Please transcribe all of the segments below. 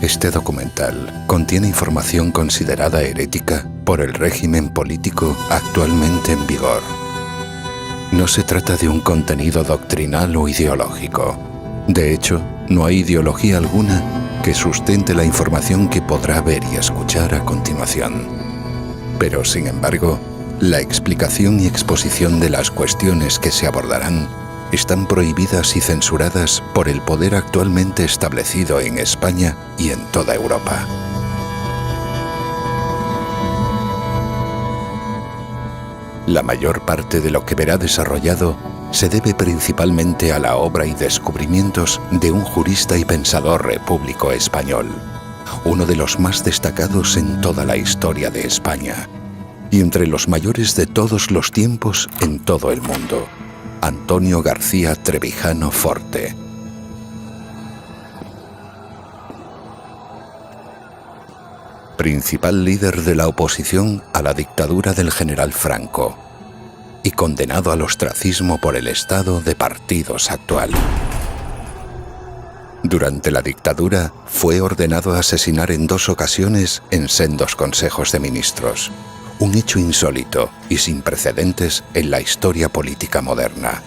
Este documental contiene información considerada herética por el régimen político actualmente en vigor. No se trata de un contenido doctrinal o ideológico. De hecho, no hay ideología alguna que sustente la información que podrá ver y escuchar a continuación. Pero, sin embargo, la explicación y exposición de las cuestiones que se abordarán están prohibidas y censuradas por el poder actualmente establecido en España y en toda Europa. La mayor parte de lo que verá desarrollado se debe principalmente a la obra y descubrimientos de un jurista y pensador repúblico español, uno de los más destacados en toda la historia de España, y entre los mayores de todos los tiempos en todo el mundo, Antonio García Trevijano Forte. Principal líder de la oposición a la dictadura del general Franco y condenado al ostracismo por el estado de partidos actual. Durante la dictadura fue ordenado a asesinar en 2 ocasiones en sendos consejos de ministros, un hecho insólito y sin precedentes en la historia política moderna.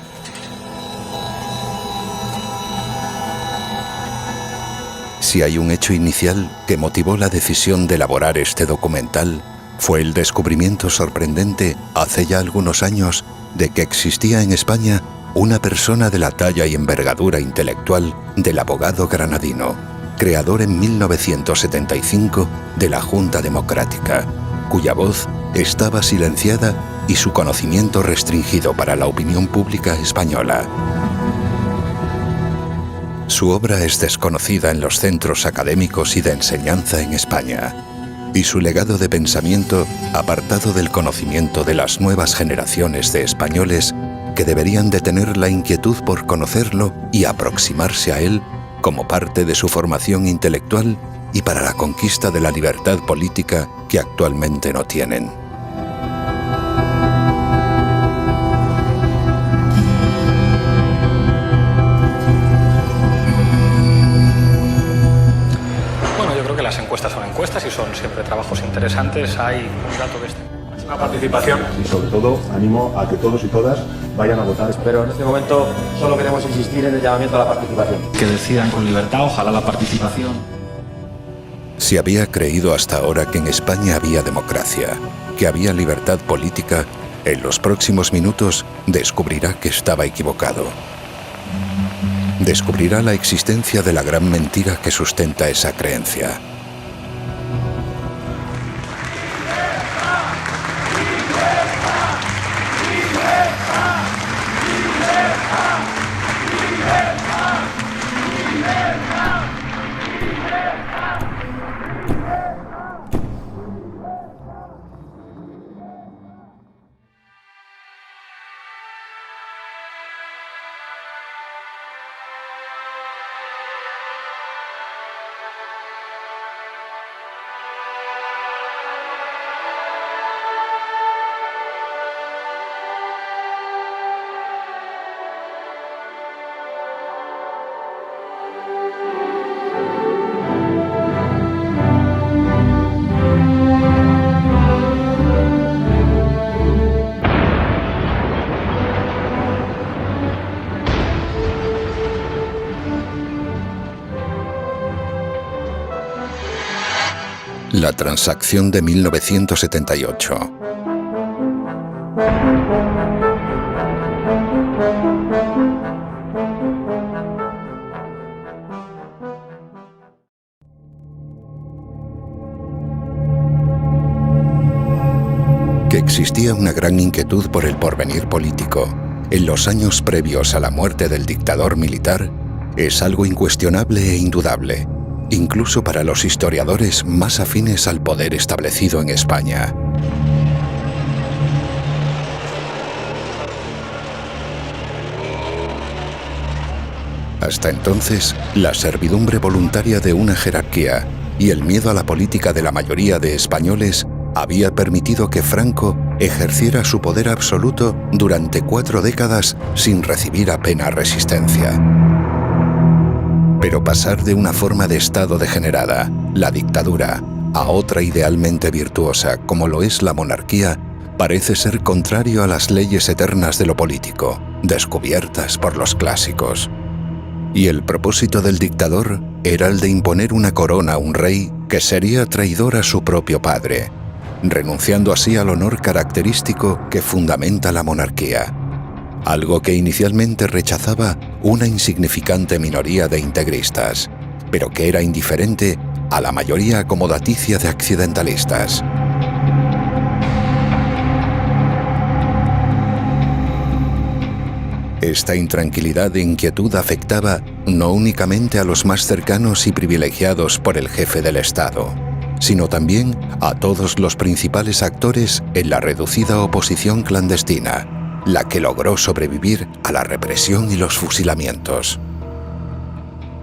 Si hay un hecho inicial que motivó la decisión de elaborar este documental, fue el descubrimiento sorprendente hace ya algunos años de que existía en España una persona de la talla y envergadura intelectual del abogado granadino, creador en 1975 de la Junta Democrática, cuya voz estaba silenciada y su conocimiento restringido para la opinión pública española. Su obra es desconocida en los centros académicos y de enseñanza en España, y su legado de pensamiento apartado del conocimiento de las nuevas generaciones de españoles que deberían de tener la inquietud por conocerlo y aproximarse a él como parte de su formación intelectual y para la conquista de la libertad política que actualmente no tienen. Bueno, yo creo que las encuestas son encuestas y son siempre trabajos interesantes. Hay un dato de máxima participación. Y sobre todo, animo a que todos y todas vayan a votar. Pero en este momento solo queremos insistir en el llamamiento a la participación. Que decidan con libertad, ojalá la participación. Si había creído hasta ahora que en España había democracia, que había libertad política, en los próximos minutos descubrirá que estaba equivocado. Descubrirá la existencia de la gran mentira que sustenta esa creencia. La transacción de 1978. Que existía una gran inquietud por el porvenir político en los años previos a la muerte del dictador militar es algo incuestionable e indudable, incluso para los historiadores más afines al poder establecido en España. Hasta entonces, la servidumbre voluntaria de una jerarquía y el miedo a la política de la mayoría de españoles había permitido que Franco ejerciera su poder absoluto durante 4 décadas sin recibir apenas resistencia. Pero pasar de una forma de Estado degenerada, la dictadura, a otra idealmente virtuosa como lo es la monarquía, parece ser contrario a las leyes eternas de lo político, descubiertas por los clásicos. Y el propósito del dictador era el de imponer una corona a un rey que sería traidor a su propio padre, renunciando así al honor característico que fundamenta la monarquía, algo que inicialmente rechazaba una insignificante minoría de integristas, pero que era indiferente a la mayoría acomodaticia de accidentalistas. Esta intranquilidad e inquietud afectaba no únicamente a los más cercanos y privilegiados por el jefe del Estado, sino también a todos los principales actores en la reducida oposición clandestina, la que logró sobrevivir a la represión y los fusilamientos.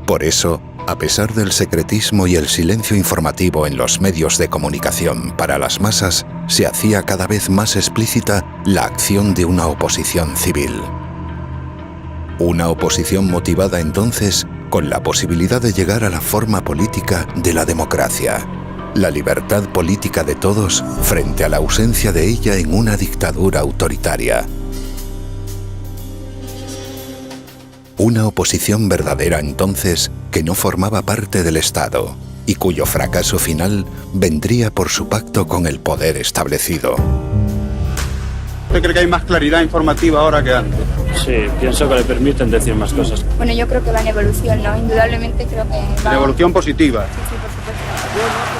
Por eso, a pesar del secretismo y el silencio informativo en los medios de comunicación para las masas, se hacía cada vez más explícita la acción de una oposición civil. Una oposición motivada entonces con la posibilidad de llegar a la forma política de la democracia, la libertad política de todos frente a la ausencia de ella en una dictadura autoritaria. Una oposición verdadera entonces que no formaba parte del Estado y cuyo fracaso final vendría por su pacto con el poder establecido. ¿Usted cree que hay más claridad informativa ahora que antes? Sí, pienso que le permiten decir más cosas. Bueno, yo creo que va en evolución, ¿no? Indudablemente creo que va... ¿En evolución positiva? Sí, por supuesto.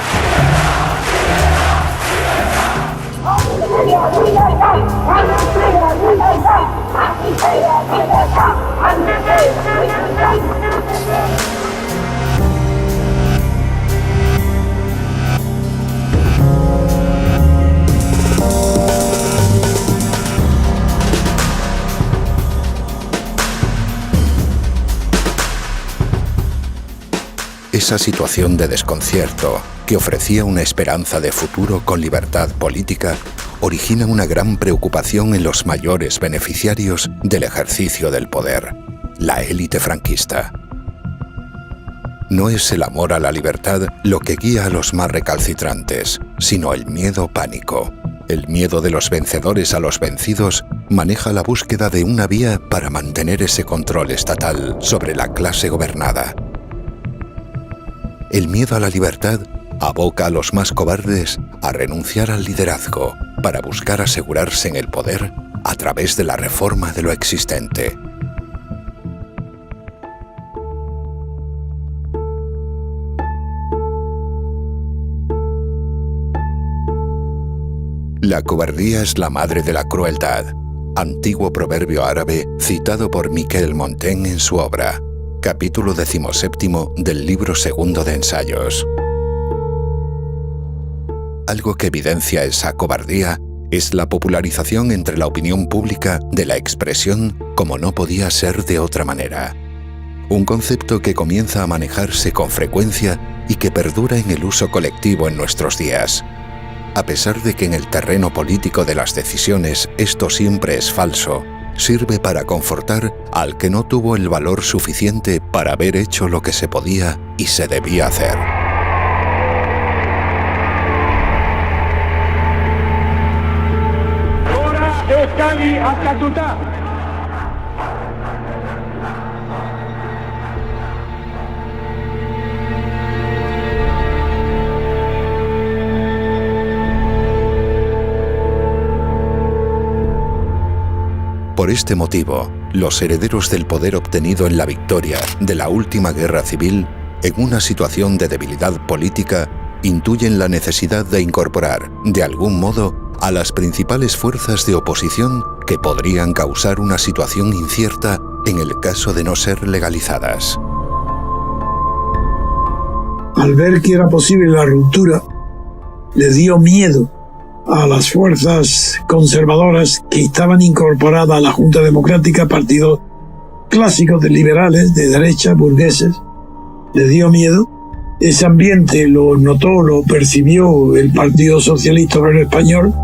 Esa situación de desconcierto, que ofrecía una esperanza de futuro con libertad política, origina una gran preocupación en los mayores beneficiarios del ejercicio del poder, la élite franquista. No es el amor a la libertad lo que guía a los más recalcitrantes, sino el miedo pánico. El miedo de los vencedores a los vencidos maneja la búsqueda de una vía para mantener ese control estatal sobre la clase gobernada. El miedo a la libertad aboca a los más cobardes a renunciar al liderazgo para buscar asegurarse en el poder a través de la reforma de lo existente. La cobardía es la madre de la crueldad, antiguo proverbio árabe citado por Miquel Montaigne en su obra, capítulo 17 del libro segundo de ensayos. Algo que evidencia esa cobardía es la popularización entre la opinión pública de la expresión como no podía ser de otra manera. Un concepto que comienza a manejarse con frecuencia y que perdura en el uso colectivo en nuestros días. A pesar de que en el terreno político de las decisiones esto siempre es falso, sirve para confortar al que no tuvo el valor suficiente para haber hecho lo que se podía y se debía hacer. Por este motivo, los herederos del poder obtenido en la victoria de la última guerra civil, en una situación de debilidad política, intuyen la necesidad de incorporar, de algún modo, a las principales fuerzas de oposición que podrían causar una situación incierta en el caso de no ser legalizadas. Al ver que era posible la ruptura, le dio miedo a las fuerzas conservadoras que estaban incorporadas a la Junta Democrática, partidos clásicos de liberales, de derecha, burgueses. Le dio miedo. Ese ambiente lo notó, lo percibió el Partido Socialista Obrero Español.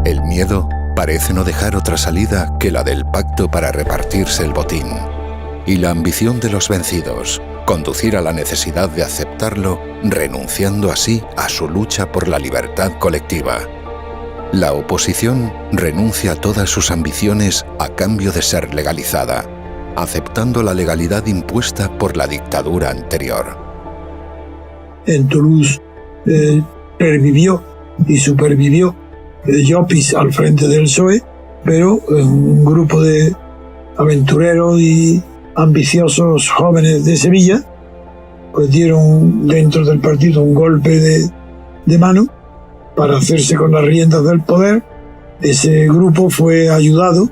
El miedo parece no dejar otra salida que la del pacto para repartirse el botín. Y la ambición de los vencidos, conducir a la necesidad de aceptarlo, renunciando así a su lucha por la libertad colectiva. La oposición renuncia a todas sus ambiciones a cambio de ser legalizada, aceptando la legalidad impuesta por la dictadura anterior. En Toulouse pervivió y supervivió Llopis al frente del PSOE, pero un grupo de aventureros y ambiciosos jóvenes de Sevilla pues dieron dentro del partido un golpe de mano para hacerse con las riendas del poder. Ese grupo fue ayudado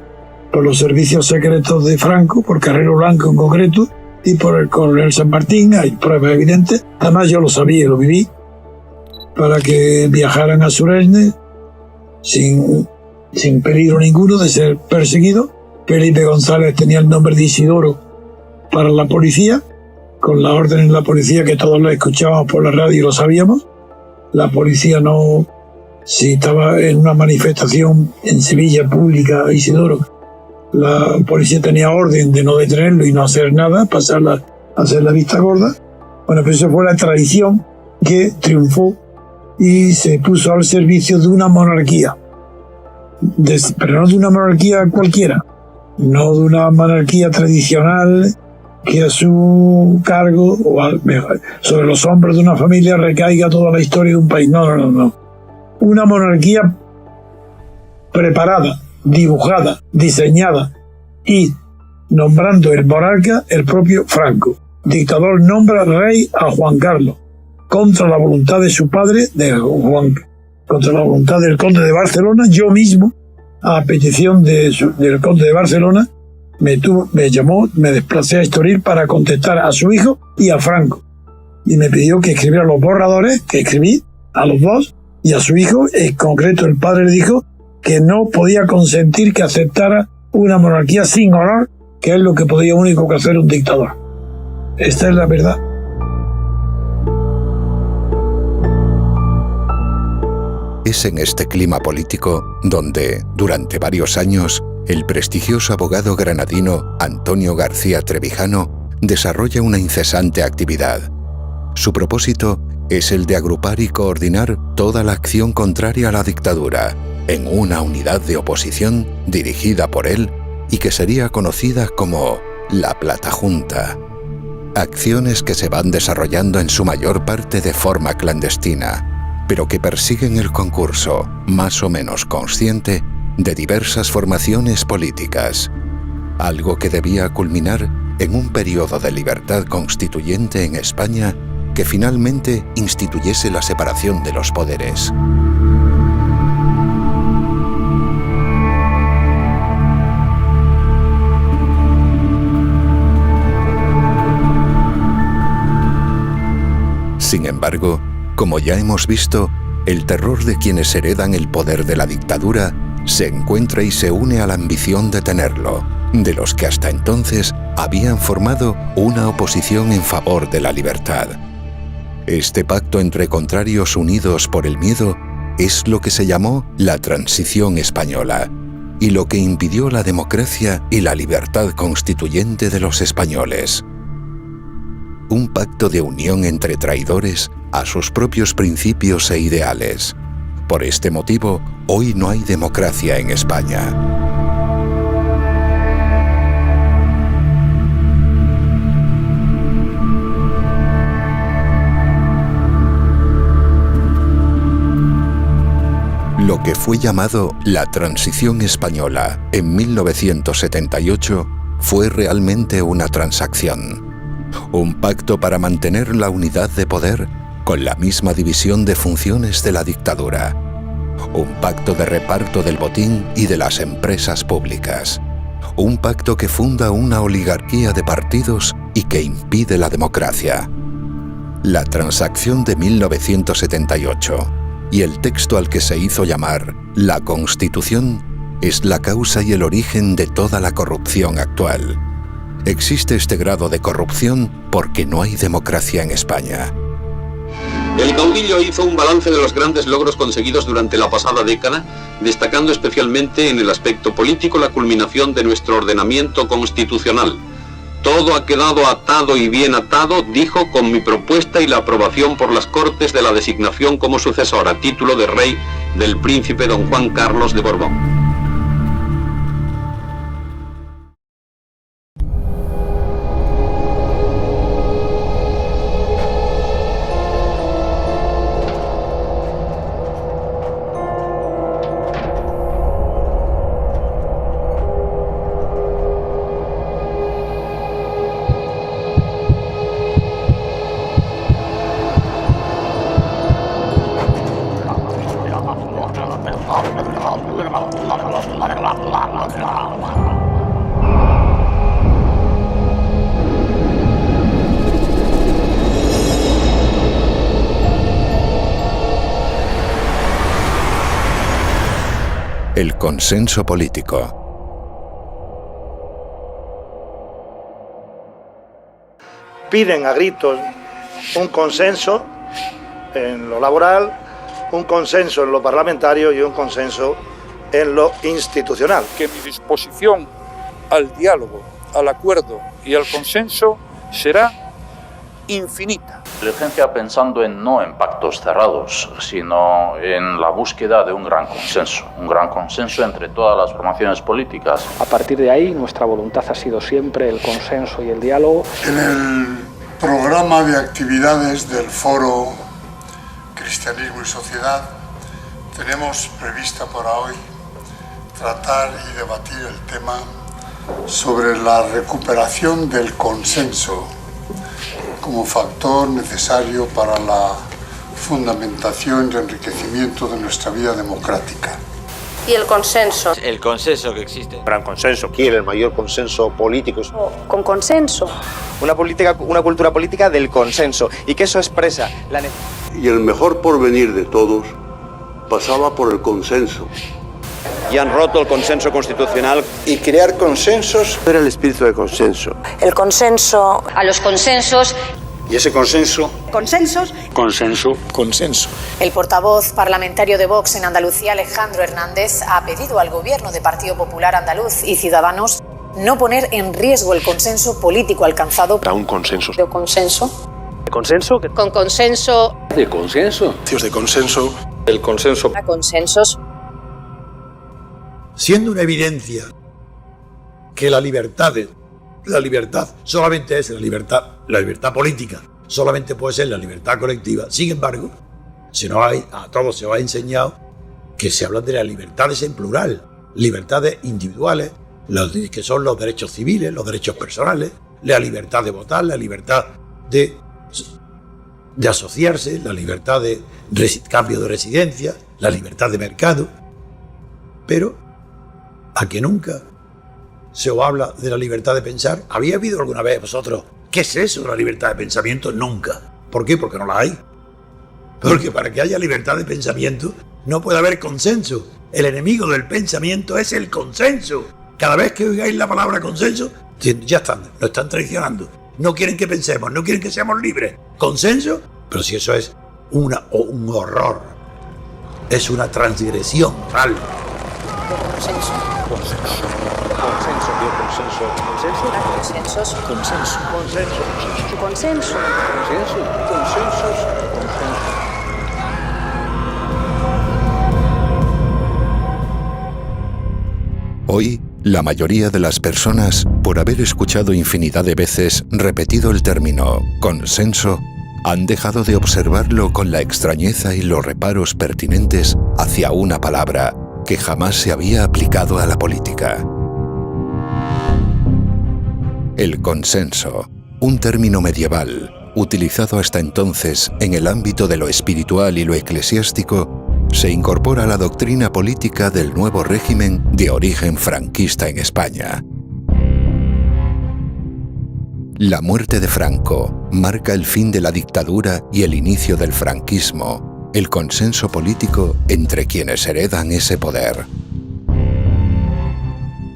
por los servicios secretos de Franco, por Carrero Blanco en concreto, y por el coronel San Martín. Hay pruebas evidentes, además yo lo sabía y lo viví, para que viajaran a Suresnes sin peligro ninguno de ser perseguidos. Felipe González tenía el nombre de Isidoro para la policía, con la orden en la policía que todos lo escuchábamos por la radio y lo sabíamos. La policía no, si estaba en una manifestación en Sevilla pública, Isidoro, la policía tenía orden de no detenerlo y no hacer nada, hacer la vista gorda. Bueno, pues eso fue la tradición que triunfó y se puso al servicio de una monarquía. Pero no de una monarquía cualquiera, no de una monarquía tradicional que a su cargo o sobre los hombros de una familia recaiga toda la historia de un país. No. Una monarquía preparada, dibujada, diseñada y nombrando el monarca el propio Franco. Dictador nombra rey a Juan Carlos contra la voluntad de su padre, contra la voluntad del conde de Barcelona. Yo mismo, a petición del conde de Barcelona, me llamó, me desplacé a Estoril para contestar a su hijo y a Franco. Y me pidió que escribiera los borradores, que escribí a los dos, y a su hijo, en concreto el padre le dijo que no podía consentir que aceptara una monarquía sin honor, que es lo que podía único que hacer un dictador. Esta es la verdad. Es en este clima político donde, durante varios años, el prestigioso abogado granadino Antonio García Trevijano desarrolla una incesante actividad. Su propósito es el de agrupar y coordinar toda la acción contraria a la dictadura en una unidad de oposición dirigida por él y que sería conocida como la Plata Junta. Acciones que se van desarrollando en su mayor parte de forma clandestina, pero que persiguen el concurso, más o menos consciente, de diversas formaciones políticas, algo que debía culminar en un periodo de libertad constituyente en España que finalmente instituyese la separación de los poderes. Sin embargo, como ya hemos visto, el terror de quienes heredan el poder de la dictadura se encuentra y se une a la ambición de tenerlo, de los que hasta entonces habían formado una oposición en favor de la libertad. Este pacto entre contrarios unidos por el miedo es lo que se llamó la Transición Española y lo que impidió la democracia y la libertad constituyente de los españoles. Un pacto de unión entre traidores a sus propios principios e ideales. Por este motivo, hoy no hay democracia en España. Lo que fue llamado la Transición Española en 1978 fue realmente una transacción. Un pacto para mantener la unidad de poder con la misma división de funciones de la dictadura. Un pacto de reparto del botín y de las empresas públicas. Un pacto que funda una oligarquía de partidos y que impide la democracia. La transacción de 1978 y el texto al que se hizo llamar la Constitución es la causa y el origen de toda la corrupción actual. Existe este grado de corrupción porque no hay democracia en España. El caudillo hizo un balance de los grandes logros conseguidos durante la pasada década, destacando especialmente en el aspecto político la culminación de nuestro ordenamiento constitucional. Todo ha quedado atado y bien atado, dijo, con mi propuesta y la aprobación por las Cortes de la designación como sucesor a título de rey del príncipe don Juan Carlos de Borbón. El consenso político. Piden a gritos un consenso en lo laboral, un consenso en lo parlamentario y un consenso en lo institucional. Que mi disposición al diálogo, al acuerdo y al consenso será infinita. Inteligencia pensando no en pactos cerrados, sino en la búsqueda de un gran consenso entre todas las formaciones políticas. A partir de ahí, nuestra voluntad ha sido siempre el consenso y el diálogo. En el programa de actividades del Foro Cristianismo y Sociedad tenemos prevista para hoy tratar y debatir el tema sobre la recuperación del consenso como factor necesario para la fundamentación y enriquecimiento de nuestra vida democrática. Y el consenso. El consenso que existe. Gran consenso. Quiere el mayor consenso político. Con consenso. Una cultura política del consenso y que eso expresa la necesidad. Y el mejor porvenir de todos pasaba por el consenso. Y han roto el consenso constitucional. Y crear consensos era el espíritu del consenso. El consenso. A los consensos. Y ese consenso. Consensos. Consenso. Consenso. El portavoz parlamentario de Vox en Andalucía, Alejandro Hernández, ha pedido al gobierno de Partido Popular Andaluz y Ciudadanos no poner en riesgo el consenso político alcanzado. Para un consenso. ¿De consenso? ¿De consenso? Con consenso. ¿De consenso? De consenso. El consenso. A consensos. Siendo una evidencia que la libertad solamente es la libertad política, solamente puede ser la libertad colectiva. Sin embargo, a todos se os ha enseñado que se habla de las libertades en plural, libertades individuales, que son los derechos civiles, los derechos personales, la libertad de votar, la libertad de asociarse, la libertad de cambio de residencia, la libertad de mercado. Pero a que nunca se os habla de la libertad de pensar. ¿Había habido alguna vez vosotros qué es eso de la libertad de pensamiento? Nunca. ¿Por qué? Porque no la hay. Porque para que haya libertad de pensamiento no puede haber consenso. El enemigo del pensamiento es el consenso. Cada vez que oigáis la palabra consenso, ya están, lo están traicionando. No quieren que pensemos, no quieren que seamos libres. ¿Consenso? Pero si eso es un horror, es una transgresión tal. Consenso. Consenso. Consenso. Consenso. Consensos. Consenso. Consenso. Consenso. Consensos. Hoy, la mayoría de las personas, por haber escuchado infinidad de veces repetido el término consenso, han dejado de observarlo con la extrañeza y los reparos pertinentes hacia una palabra que jamás se había aplicado a la política. El consenso, un término medieval, utilizado hasta entonces en el ámbito de lo espiritual y lo eclesiástico, se incorpora a la doctrina política del nuevo régimen de origen franquista en España. La muerte de Franco marca el fin de la dictadura y el inicio del franquismo, el consenso político entre quienes heredan ese poder.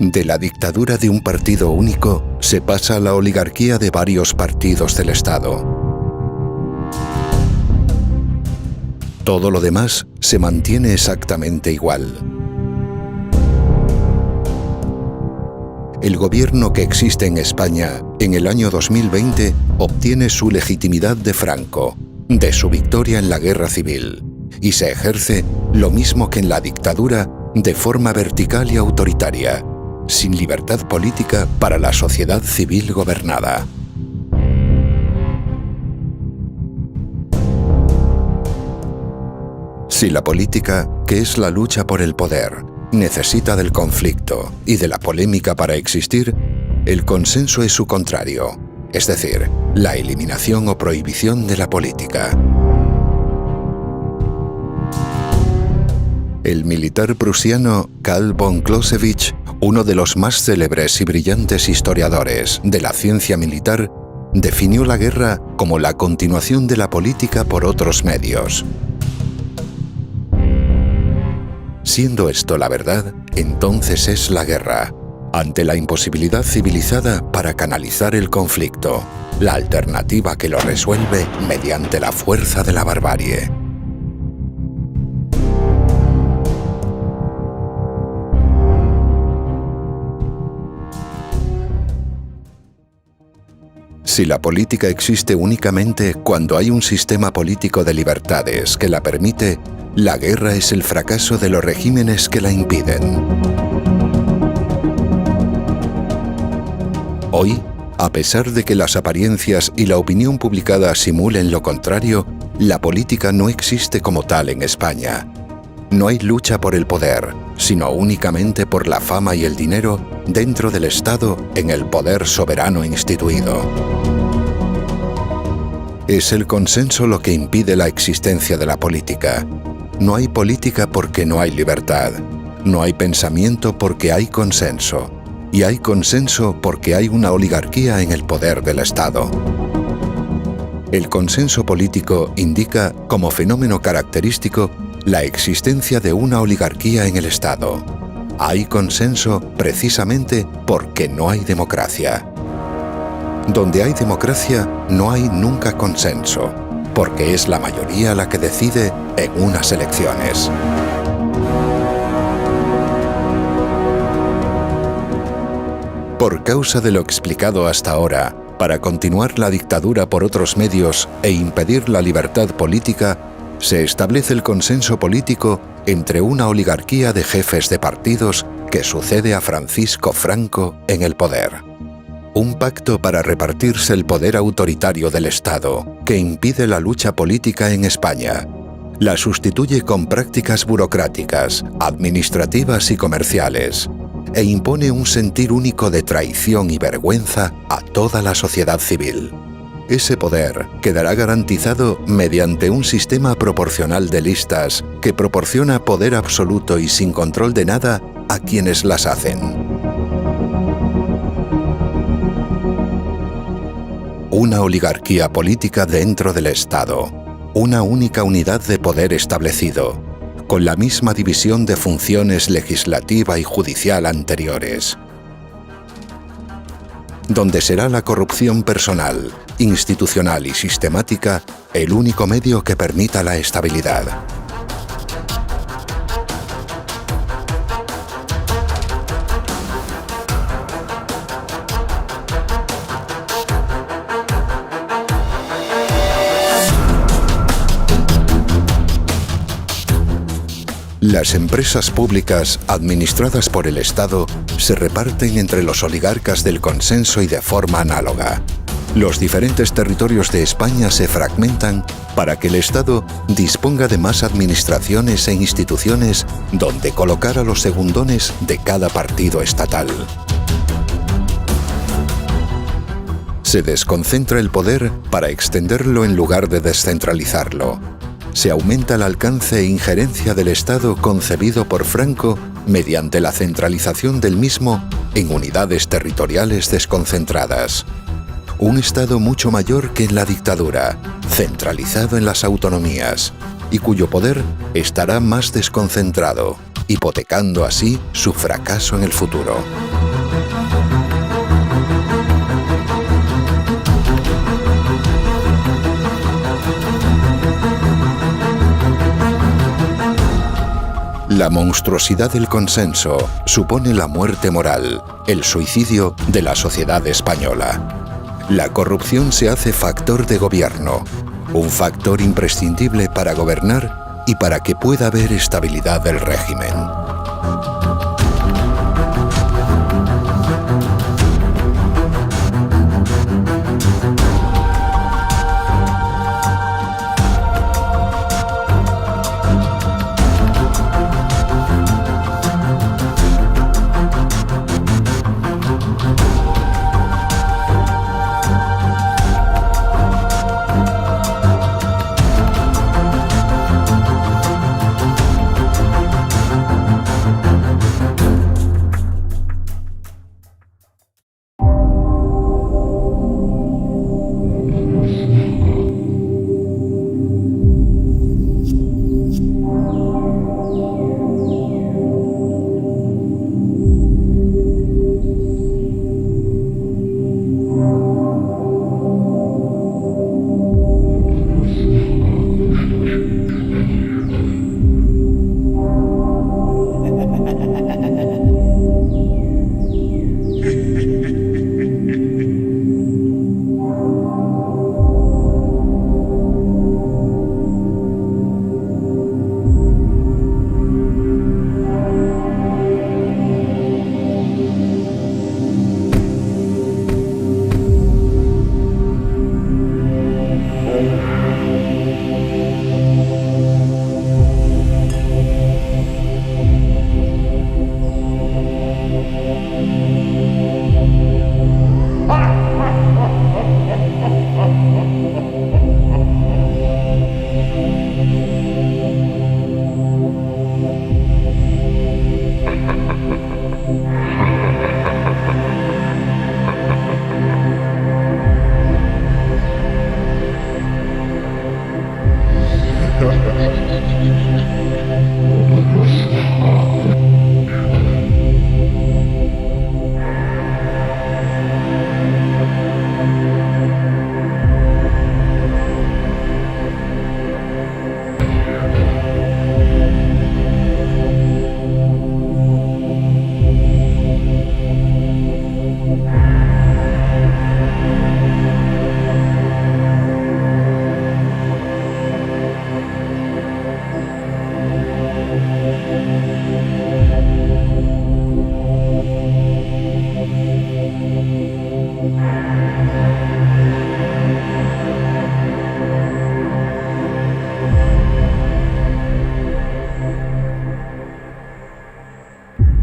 De la dictadura de un partido único se pasa a la oligarquía de varios partidos del Estado. Todo lo demás se mantiene exactamente igual. El gobierno que existe en España en el año 2020 obtiene su legitimidad de Franco, de su victoria en la guerra civil, y se ejerce lo mismo que en la dictadura de forma vertical y autoritaria, sin libertad política para la sociedad civil gobernada. Si la política, que es la lucha por el poder, necesita del conflicto y de la polémica para existir, el consenso es su contrario, es decir, la eliminación o prohibición de la política. El militar prusiano Karl von Clausewitz, uno de los más célebres y brillantes historiadores de la ciencia militar, definió la guerra como la continuación de la política por otros medios. Siendo esto la verdad, entonces es la guerra, ante la imposibilidad civilizada para canalizar el conflicto, la alternativa que lo resuelve mediante la fuerza de la barbarie. Si la política existe únicamente cuando hay un sistema político de libertades que la permite, la guerra es el fracaso de los regímenes que la impiden. Hoy, a pesar de que las apariencias y la opinión publicada simulen lo contrario, la política no existe como tal en España. No hay lucha por el poder, sino únicamente por la fama y el dinero dentro del Estado en el poder soberano instituido. Es el consenso lo que impide la existencia de la política. No hay política porque no hay libertad. No hay pensamiento porque hay consenso. Y hay consenso porque hay una oligarquía en el poder del Estado. El consenso político indica, como fenómeno característico, la existencia de una oligarquía en el Estado. Hay consenso precisamente porque no hay democracia. Donde hay democracia, no hay nunca consenso, porque es la mayoría la que decide en unas elecciones. Por causa de lo explicado hasta ahora, para continuar la dictadura por otros medios e impedir la libertad política, se establece el consenso político entre una oligarquía de jefes de partidos que sucede a Francisco Franco en el poder. Un pacto para repartirse el poder autoritario del Estado, que impide la lucha política en España. La sustituye con prácticas burocráticas, administrativas y comerciales, e impone un sentir único de traición y vergüenza a toda la sociedad civil. Ese poder quedará garantizado mediante un sistema proporcional de listas que proporciona poder absoluto y sin control de nada a quienes las hacen. Una oligarquía política dentro del Estado, una única unidad de poder establecido, con la misma división de funciones legislativa y judicial anteriores, donde será la corrupción personal, institucional y sistemática el único medio que permita la estabilidad. Las empresas públicas administradas por el Estado se reparten entre los oligarcas del consenso y de forma análoga. Los diferentes territorios de España se fragmentan para que el Estado disponga de más administraciones e instituciones donde colocar a los segundones de cada partido estatal. Se desconcentra el poder para extenderlo en lugar de descentralizarlo. Se aumenta el alcance e injerencia del Estado concebido por Franco mediante la centralización del mismo en unidades territoriales desconcentradas. Un Estado mucho mayor que en la dictadura, centralizado en las autonomías, y cuyo poder estará más desconcentrado, hipotecando así su fracaso en el futuro. La monstruosidad del consenso supone la muerte moral, el suicidio de la sociedad española. La corrupción se hace factor de gobierno, un factor imprescindible para gobernar y para que pueda haber estabilidad del régimen.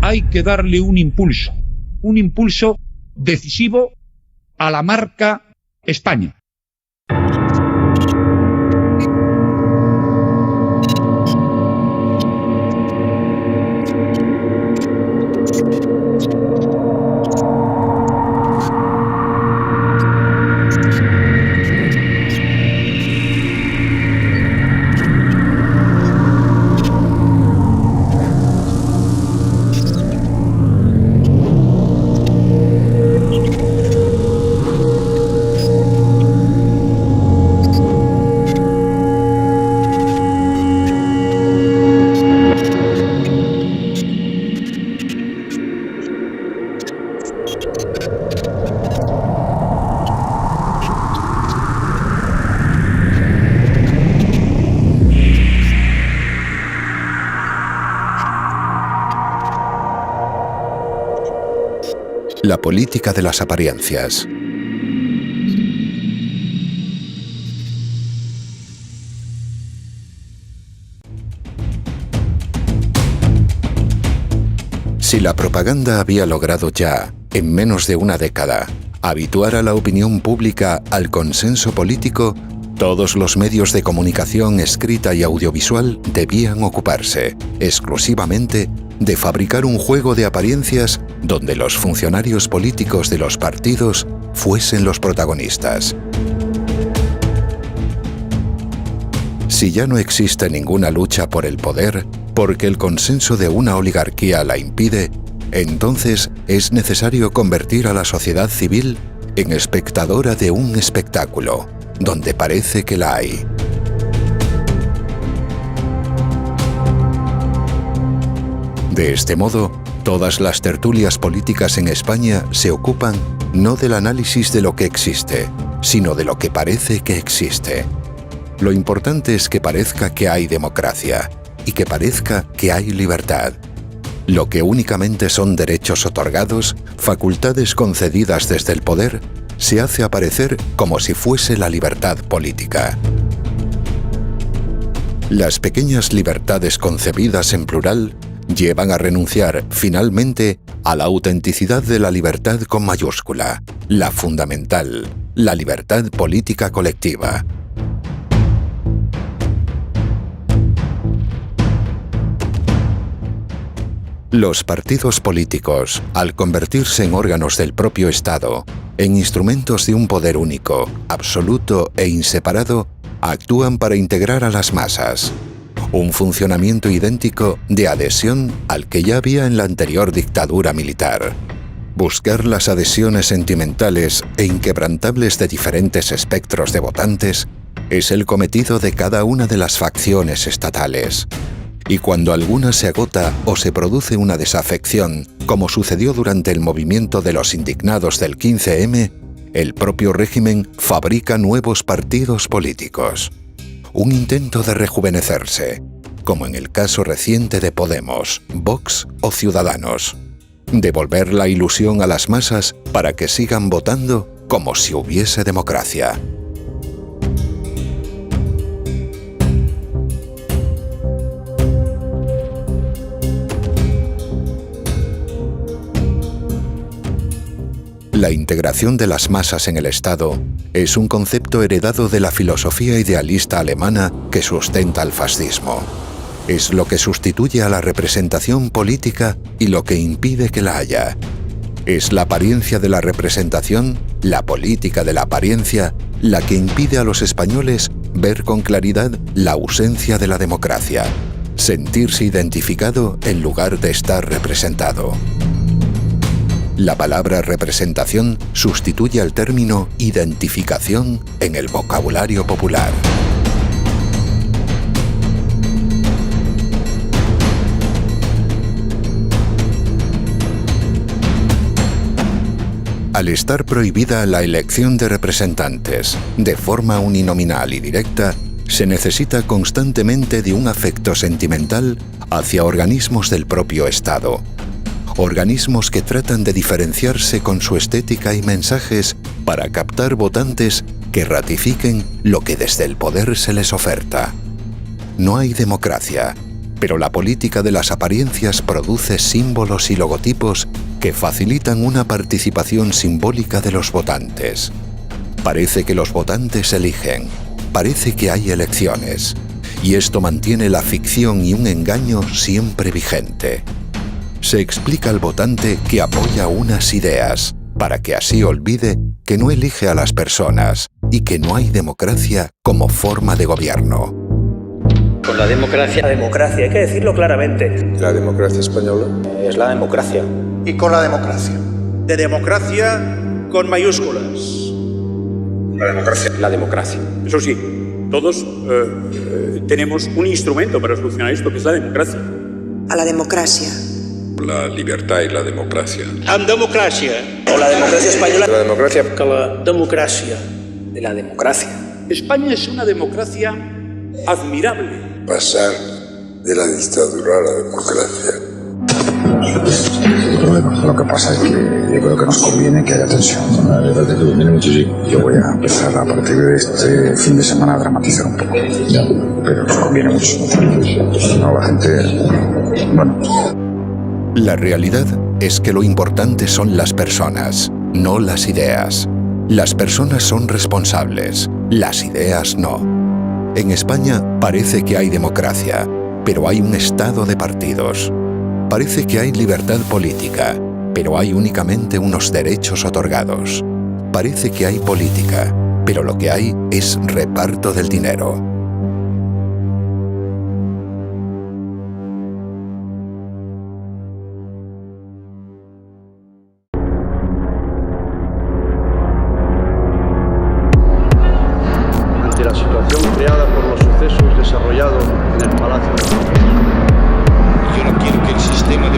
Hay que darle un impulso decisivo a la marca España. La política de las apariencias. Si la propaganda había logrado ya, en menos de una década, habituar a la opinión pública al consenso político, todos los medios de comunicación escrita y audiovisual debían ocuparse, exclusivamente, de fabricar un juego de apariencias donde los funcionarios políticos de los partidos fuesen los protagonistas. Si ya no existe ninguna lucha por el poder, porque el consenso de una oligarquía la impide, entonces es necesario convertir a la sociedad civil en espectadora de un espectáculo, donde parece que la hay. De este modo, todas las tertulias políticas en España se ocupan no del análisis de lo que existe, sino de lo que parece que existe. Lo importante es que parezca que hay democracia y que parezca que hay libertad. Lo que únicamente son derechos otorgados, facultades concedidas desde el poder, se hace aparecer como si fuese la libertad política. Las pequeñas libertades concebidas en plural llevan a renunciar, finalmente, a la autenticidad de la libertad con mayúscula, la fundamental, la libertad política colectiva. Los partidos políticos, al convertirse en órganos del propio Estado, en instrumentos de un poder único, absoluto e inseparado, actúan para integrar a las masas. Un funcionamiento idéntico de adhesión al que ya había en la anterior dictadura militar. Buscar las adhesiones sentimentales e inquebrantables de diferentes espectros de votantes es el cometido de cada una de las facciones estatales. Y cuando alguna se agota o se produce una desafección, como sucedió durante el movimiento de los indignados del 15M, el propio régimen fabrica nuevos partidos políticos. Un intento de rejuvenecerse, como en el caso reciente de Podemos, Vox o Ciudadanos. Devolver la ilusión a las masas para que sigan votando como si hubiese democracia. La integración de las masas en el Estado es un concepto heredado de la filosofía idealista alemana que sustenta el fascismo. Es lo que sustituye a la representación política y lo que impide que la haya. Es la apariencia de la representación, la política de la apariencia, la que impide a los españoles ver con claridad la ausencia de la democracia, sentirse identificado en lugar de estar representado. La palabra representación sustituye al término identificación en el vocabulario popular. Al estar prohibida la elección de representantes de forma uninominal y directa, se necesita constantemente de un afecto sentimental hacia organismos del propio Estado. Organismos que tratan de diferenciarse con su estética y mensajes para captar votantes que ratifiquen lo que desde el poder se les oferta. No hay democracia, pero la política de las apariencias produce símbolos y logotipos que facilitan una participación simbólica de los votantes. Parece que los votantes eligen, parece que hay elecciones, y esto mantiene la ficción y un engaño siempre vigente. Se explica al votante que apoya unas ideas, para que así olvide que no elige a las personas y que no hay democracia como forma de gobierno. Con la democracia, hay que decirlo claramente. La democracia española es la democracia. Y con la democracia. De democracia con mayúsculas. La democracia. La democracia. Eso sí, todos tenemos un instrumento para solucionar esto, que es la democracia. A la democracia. La libertad y la democracia. Amb democràcia. O la democracia española. La democracia. Que la democràcia. De la democracia. España es una democracia admirable. Pasar de la dictadura a la democracia. El problema, lo que pasa es que yo creo que nos conviene que haya tensión. La verdad es que conviene muchísimo. Yo voy a empezar a partir de este fin de semana a dramatizar un poco. Pero nos conviene muchísimo. No, la gente... Bueno... La realidad es que lo importante son las personas, no las ideas. Las personas son responsables, las ideas no. En España parece que hay democracia, pero hay un estado de partidos. Parece que hay libertad política, pero hay únicamente unos derechos otorgados. Parece que hay política, pero lo que hay es reparto del dinero. La situación creada por los sucesos desarrollados en el Palacio de la Moncloa. Yo no quiero que el sistema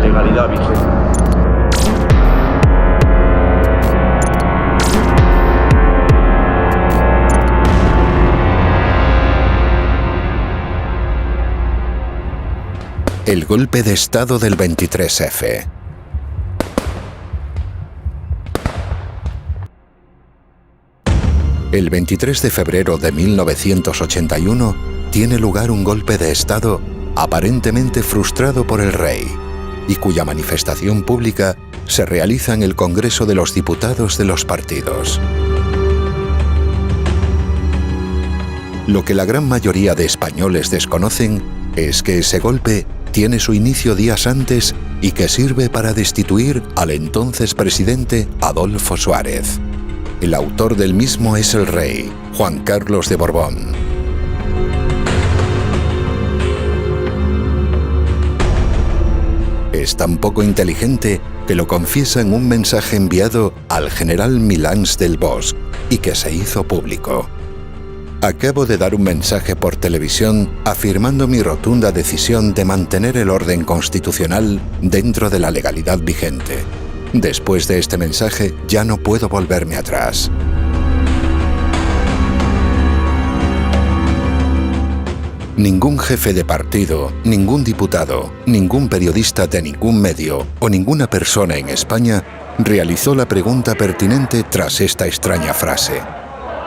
legalidad vigente. El golpe de Estado del 23F. El 23 de febrero de 1981 tiene lugar un golpe de Estado aparentemente frustrado por el rey y cuya manifestación pública se realiza en el Congreso de los Diputados de los partidos. Lo que la gran mayoría de españoles desconocen es que ese golpe tiene su inicio días antes y que sirve para destituir al entonces presidente Adolfo Suárez. El autor del mismo es el rey, Juan Carlos de Borbón. Es tan poco inteligente que lo confiesa en un mensaje enviado al general Milans del Bosch y que se hizo público. Acabo de dar un mensaje por televisión afirmando mi rotunda decisión de mantener el orden constitucional dentro de la legalidad vigente. Después de este mensaje ya no puedo volverme atrás. Ningún jefe de partido, ningún diputado, ningún periodista de ningún medio o ninguna persona en España realizó la pregunta pertinente tras esta extraña frase.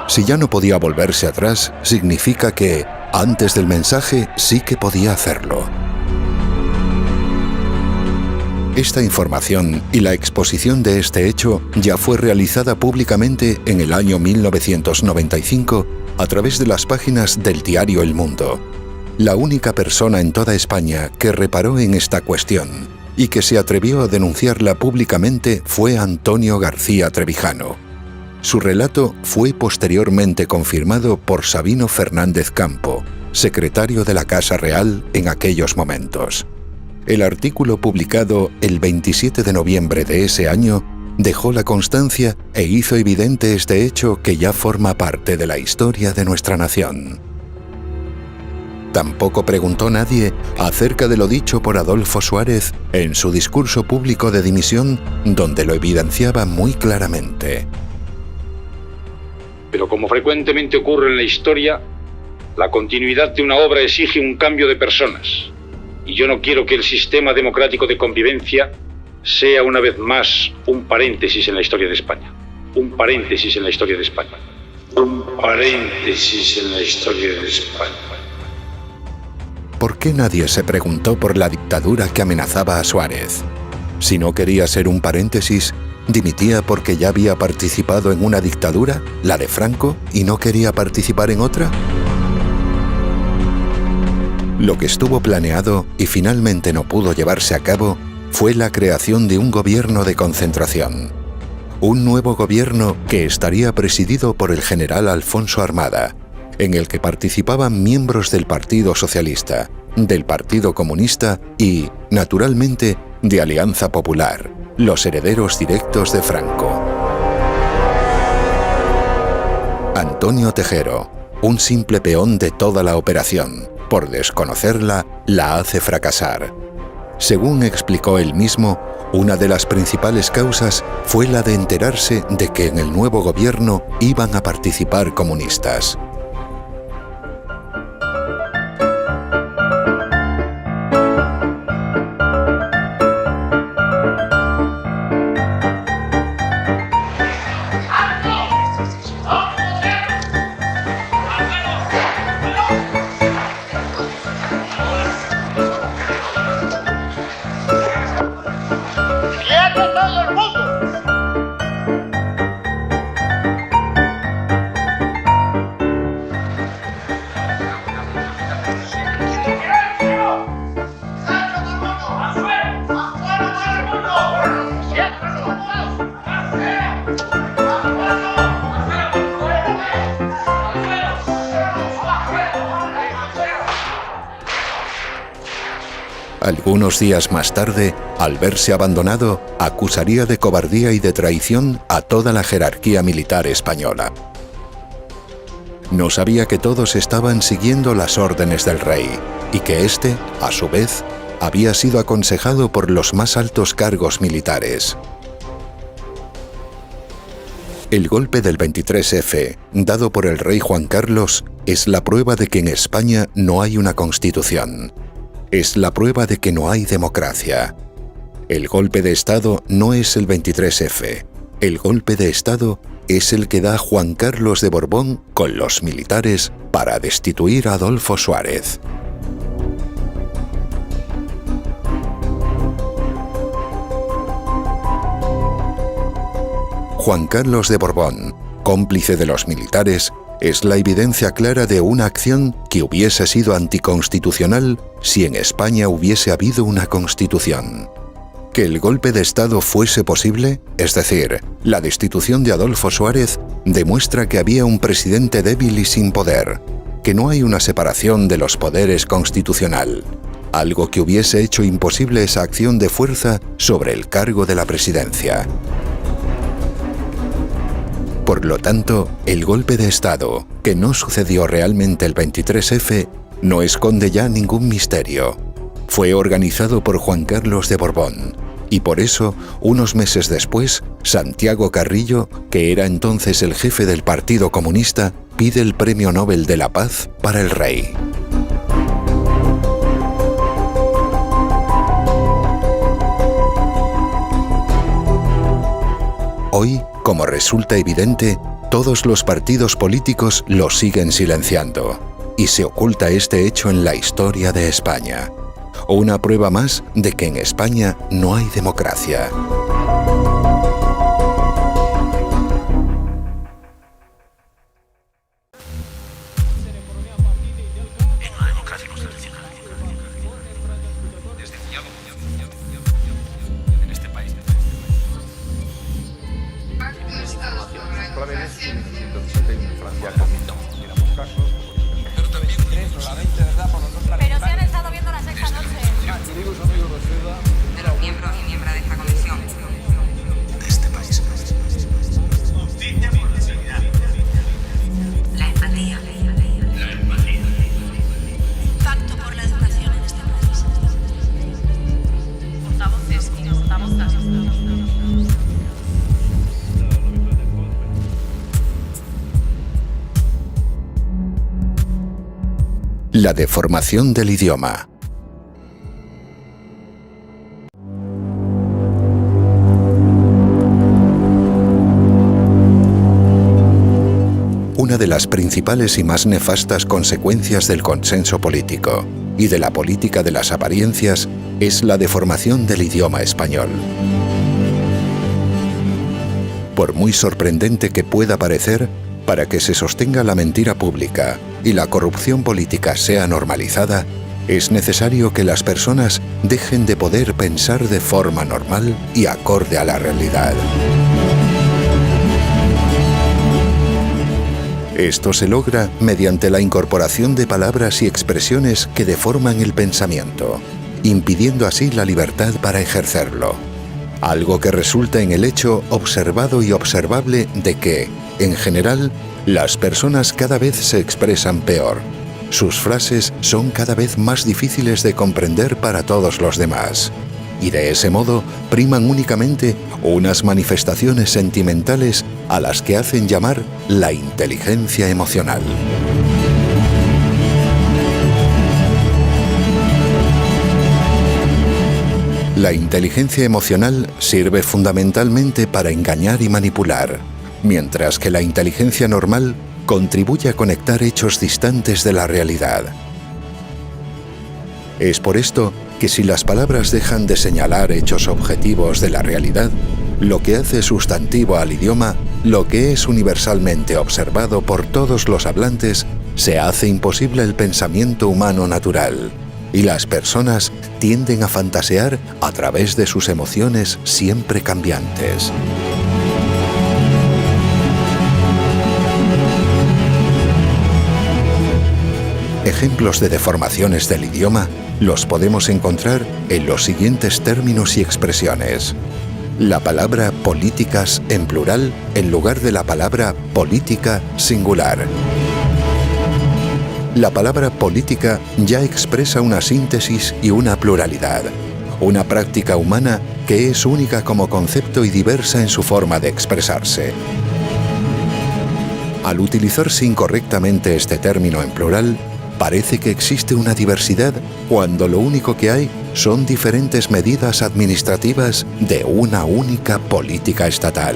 Si ya no podía volverse atrás, significa que, antes del mensaje, sí que podía hacerlo. Esta información y la exposición de este hecho ya fue realizada públicamente en el año 1995 a través de las páginas del diario El Mundo. La única persona en toda España que reparó en esta cuestión y que se atrevió a denunciarla públicamente fue Antonio García Trevijano. Su relato fue posteriormente confirmado por Sabino Fernández Campo, secretario de la Casa Real en aquellos momentos. El artículo publicado el 27 de noviembre de ese año dejó la constancia e hizo evidente este hecho que ya forma parte de la historia de nuestra nación. Tampoco preguntó nadie acerca de lo dicho por Adolfo Suárez en su discurso público de dimisión, donde lo evidenciaba muy claramente. Pero como frecuentemente ocurre en la historia, la continuidad de una obra exige un cambio de personas. Y yo no quiero que el sistema democrático de convivencia sea una vez más un paréntesis en la historia de España. Un paréntesis en la historia de España. Un paréntesis en la historia de España. ¿Por qué nadie se preguntó por la dictadura que amenazaba a Suárez? Si no quería ser un paréntesis, ¿dimitía porque ya había participado en una dictadura, la de Franco, y no quería participar en otra? Lo que estuvo planeado y finalmente no pudo llevarse a cabo fue la creación de un gobierno de concentración. Un nuevo gobierno que estaría presidido por el general Alfonso Armada, en el que participaban miembros del Partido Socialista, del Partido Comunista y, naturalmente, de Alianza Popular, los herederos directos de Franco. Antonio Tejero, un simple peón de toda la operación, por desconocerla, la hace fracasar. Según explicó él mismo, una de las principales causas fue la de enterarse de que en el nuevo gobierno iban a participar comunistas. Algunos días más tarde, al verse abandonado, acusaría de cobardía y de traición a toda la jerarquía militar española. No sabía que todos estaban siguiendo las órdenes del rey y que éste, a su vez, había sido aconsejado por los más altos cargos militares. El golpe del 23F, dado por el rey Juan Carlos, es la prueba de que en España no hay una constitución. Es la pruba de que no hay democracia. El golpe de Estado no es el 23F. El golpe de Estado es el que da Juan Carlos de Borbón con los militares para destituir a Adolfo Suárez. Juan Carlos de Borbón, cómplice de los militares, es la evidencia clara de una acción que hubiese sido anticonstitucional si en España hubiese habido una constitución. Que el golpe de Estado fuese posible, es decir, la destitución de Adolfo Suárez, demuestra que había un presidente débil y sin poder, que no hay una separación de los poderes constitucional, algo que hubiese hecho imposible esa acción de fuerza sobre el cargo de la presidencia. Por lo tanto, el golpe de Estado, que no sucedió realmente el 23F, no esconde ya ningún misterio. Fue organizado por Juan Carlos de Borbón, y por eso, unos meses después, Santiago Carrillo, que era entonces el jefe del Partido Comunista, pide el Premio Nobel de la Paz para el rey. Hoy, como resulta evidente, todos los partidos políticos lo siguen silenciando, y se oculta este hecho en la historia de España. Una prueba más de que en España no hay democracia. Pero se han estado viendo la sexta noche. De los miembros y miembros de esta comisión. De este país. La empatía. La empatía. Pacto por la educación en este país. Portavoces y portavozas. La deformación del idioma. Una de las principales y más nefastas consecuencias del consenso político y de la política de las apariencias es la deformación del idioma español. Por muy sorprendente que pueda parecer, para que se sostenga la mentira pública y la corrupción política sea normalizada, es necesario que las personas dejen de poder pensar de forma normal y acorde a la realidad. Esto se logra mediante la incorporación de palabras y expresiones que deforman el pensamiento, impidiendo así la libertad para ejercerlo. Algo que resulta en el hecho observado y observable de que, en general, las personas cada vez se expresan peor. Sus frases son cada vez más difíciles de comprender para todos los demás. Y de ese modo priman únicamente unas manifestaciones sentimentales a las que hacen llamar la inteligencia emocional. La inteligencia emocional sirve fundamentalmente para engañar y manipular, mientras que la inteligencia normal contribuye a conectar hechos distantes de la realidad. Es por esto que si las palabras dejan de señalar hechos objetivos de la realidad, lo que hace sustantivo al idioma, lo que es universalmente observado por todos los hablantes, se hace imposible el pensamiento humano natural, y las personas tienden a fantasear a través de sus emociones siempre cambiantes. Ejemplos de deformaciones del idioma los podemos encontrar en los siguientes términos y expresiones. La palabra políticas en plural en lugar de la palabra política singular. La palabra política ya expresa una síntesis y una pluralidad, una práctica humana que es única como concepto y diversa en su forma de expresarse. Al utilizarse incorrectamente este término en plural, parece que existe una diversidad cuando lo único que hay son diferentes medidas administrativas de una única política estatal.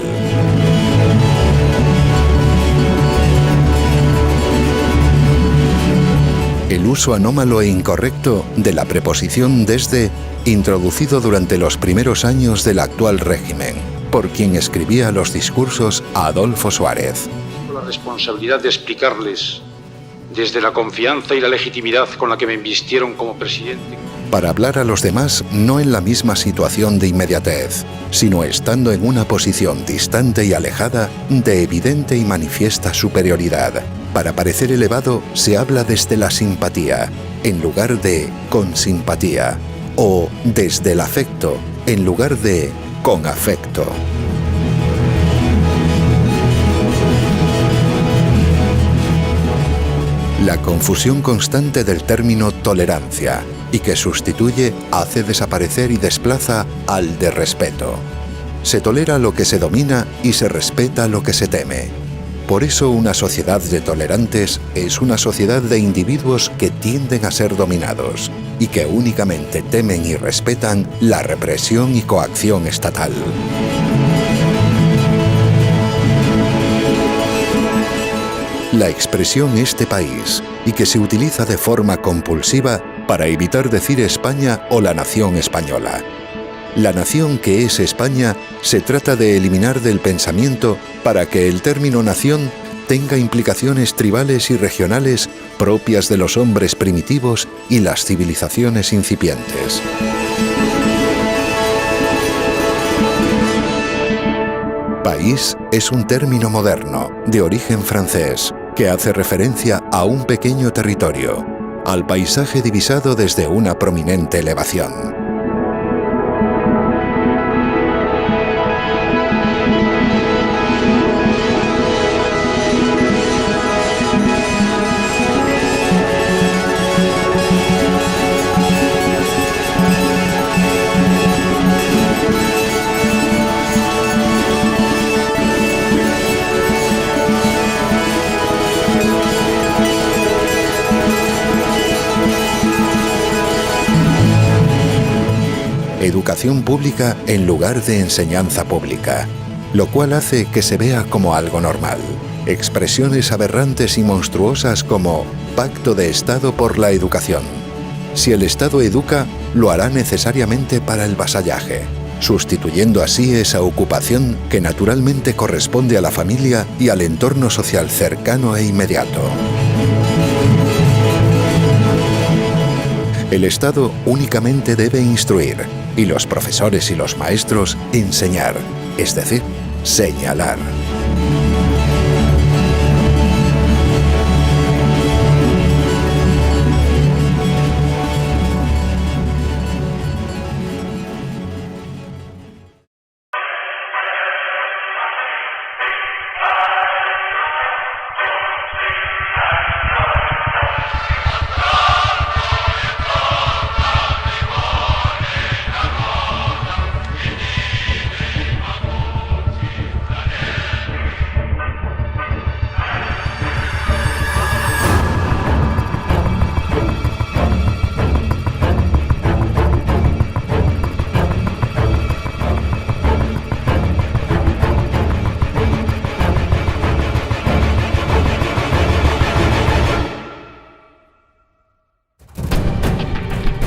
El uso anómalo e incorrecto de la preposición desde, introducido durante los primeros años del actual régimen, por quien escribía los discursos a Adolfo Suárez. La responsabilidad de explicarles, desde la confianza y la legitimidad con la que me invistieron como presidente, para hablar a los demás no en la misma situación de inmediatez, sino estando en una posición distante y alejada de evidente y manifiesta superioridad. Para parecer elevado se habla desde la simpatía, en lugar de con simpatía, o desde el afecto, en lugar de con afecto. La confusión constante del término tolerancia, y que sustituye, hace desaparecer y desplaza al de respeto. Se tolera lo que se domina y se respeta lo que se teme. Por eso una sociedad de tolerantes es una sociedad de individuos que tienden a ser dominados y que únicamente temen y respetan la represión y coacción estatal. La expresión este país, y que se utiliza de forma compulsiva para evitar decir España o la nación española. La nación que es España se trata de eliminar del pensamiento para que el término nación tenga implicaciones tribales y regionales propias de los hombres primitivos y las civilizaciones incipientes. País es un término moderno, de origen francés, que hace referencia a un pequeño territorio, al paisaje divisado desde una prominente elevación. Educación pública en lugar de enseñanza pública, lo cual hace que se vea como algo normal. Expresiones aberrantes y monstruosas como pacto de Estado por la educación. Si el Estado educa, lo hará necesariamente para el vasallaje, sustituyendo así esa ocupación que naturalmente corresponde a la familia y al entorno social cercano e inmediato. El Estado únicamente debe instruir, y los profesores y los maestros enseñar, es decir, señalar.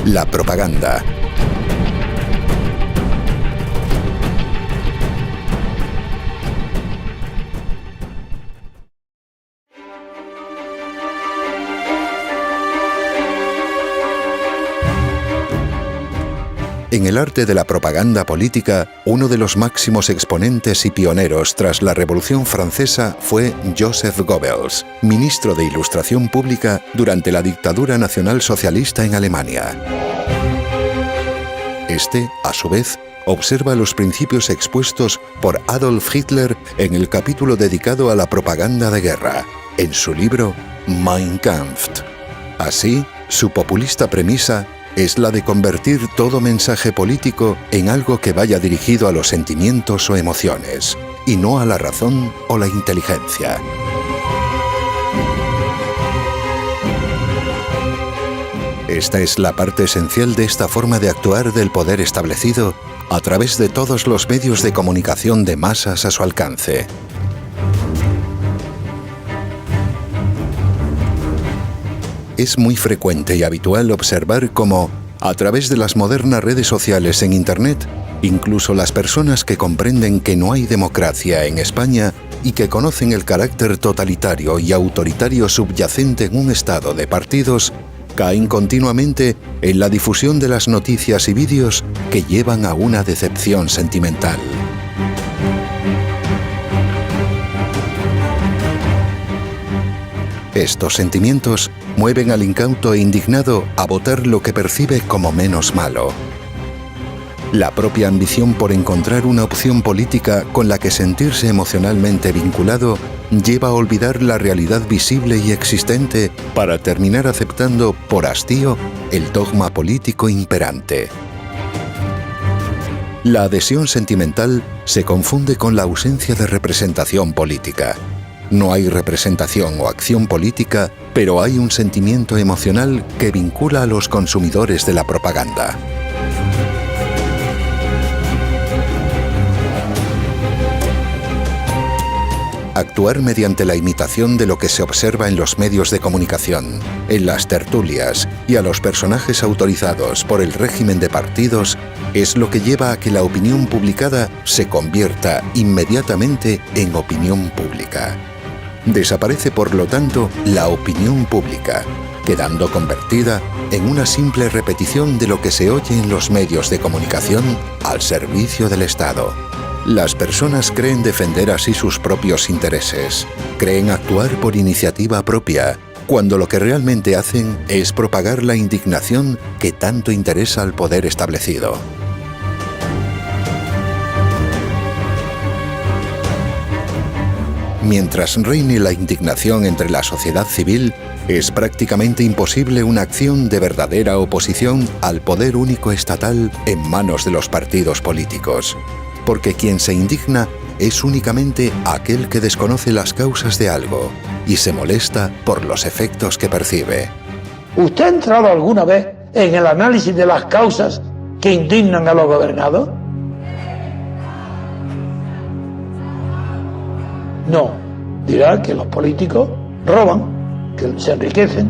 La propaganda. En el arte de la propaganda política, uno de los máximos exponentes y pioneros tras la Revolución Francesa fue Joseph Goebbels, ministro de Ilustración Pública durante la dictadura nacionalsocialista en Alemania. Este, a su vez, observa los principios expuestos por Adolf Hitler en el capítulo dedicado a la propaganda de guerra, en su libro Mein Kampf. Así, su populista premisa es la de convertir todo mensaje político en algo que vaya dirigido a los sentimientos o emociones, y no a la razón o la inteligencia. Esta es la parte esencial de esta forma de actuar del poder establecido a través de todos los medios de comunicación de masas a su alcance. Es muy frecuente y habitual observar cómo, a través de las modernas redes sociales en Internet, incluso las personas que comprenden que no hay democracia en España y que conocen el carácter totalitario y autoritario subyacente en un estado de partidos, caen continuamente en la difusión de las noticias y vídeos que llevan a una decepción sentimental. Estos sentimientos mueven al incauto e indignado a votar lo que percibe como menos malo. La propia ambición por encontrar una opción política con la que sentirse emocionalmente vinculado lleva a olvidar la realidad visible y existente para terminar aceptando por hastío el dogma político imperante. La adhesión sentimental se confunde con la ausencia de representación política. No hay representación o acción política, pero hay un sentimiento emocional que vincula a los consumidores de la propaganda. Actuar mediante la imitación de lo que se observa en los medios de comunicación, en las tertulias y a los personajes autorizados por el régimen de partidos es lo que lleva a que la opinión publicada se convierta inmediatamente en opinión pública. Desaparece, por lo tanto, la opinión pública, quedando convertida en una simple repetición de lo que se oye en los medios de comunicación al servicio del Estado. Las personas creen defender así sus propios intereses, creen actuar por iniciativa propia, cuando lo que realmente hacen es propagar la indignación que tanto interesa al poder establecido. Mientras reine la indignación entre la sociedad civil, es prácticamente imposible una acción de verdadera oposición al poder único estatal en manos de los partidos políticos, porque quien se indigna es únicamente aquel que desconoce las causas de algo y se molesta por los efectos que percibe. ¿Usted ha entrado alguna vez en el análisis de las causas que indignan a los gobernados? No. Dirá que los políticos roban, que se enriquecen,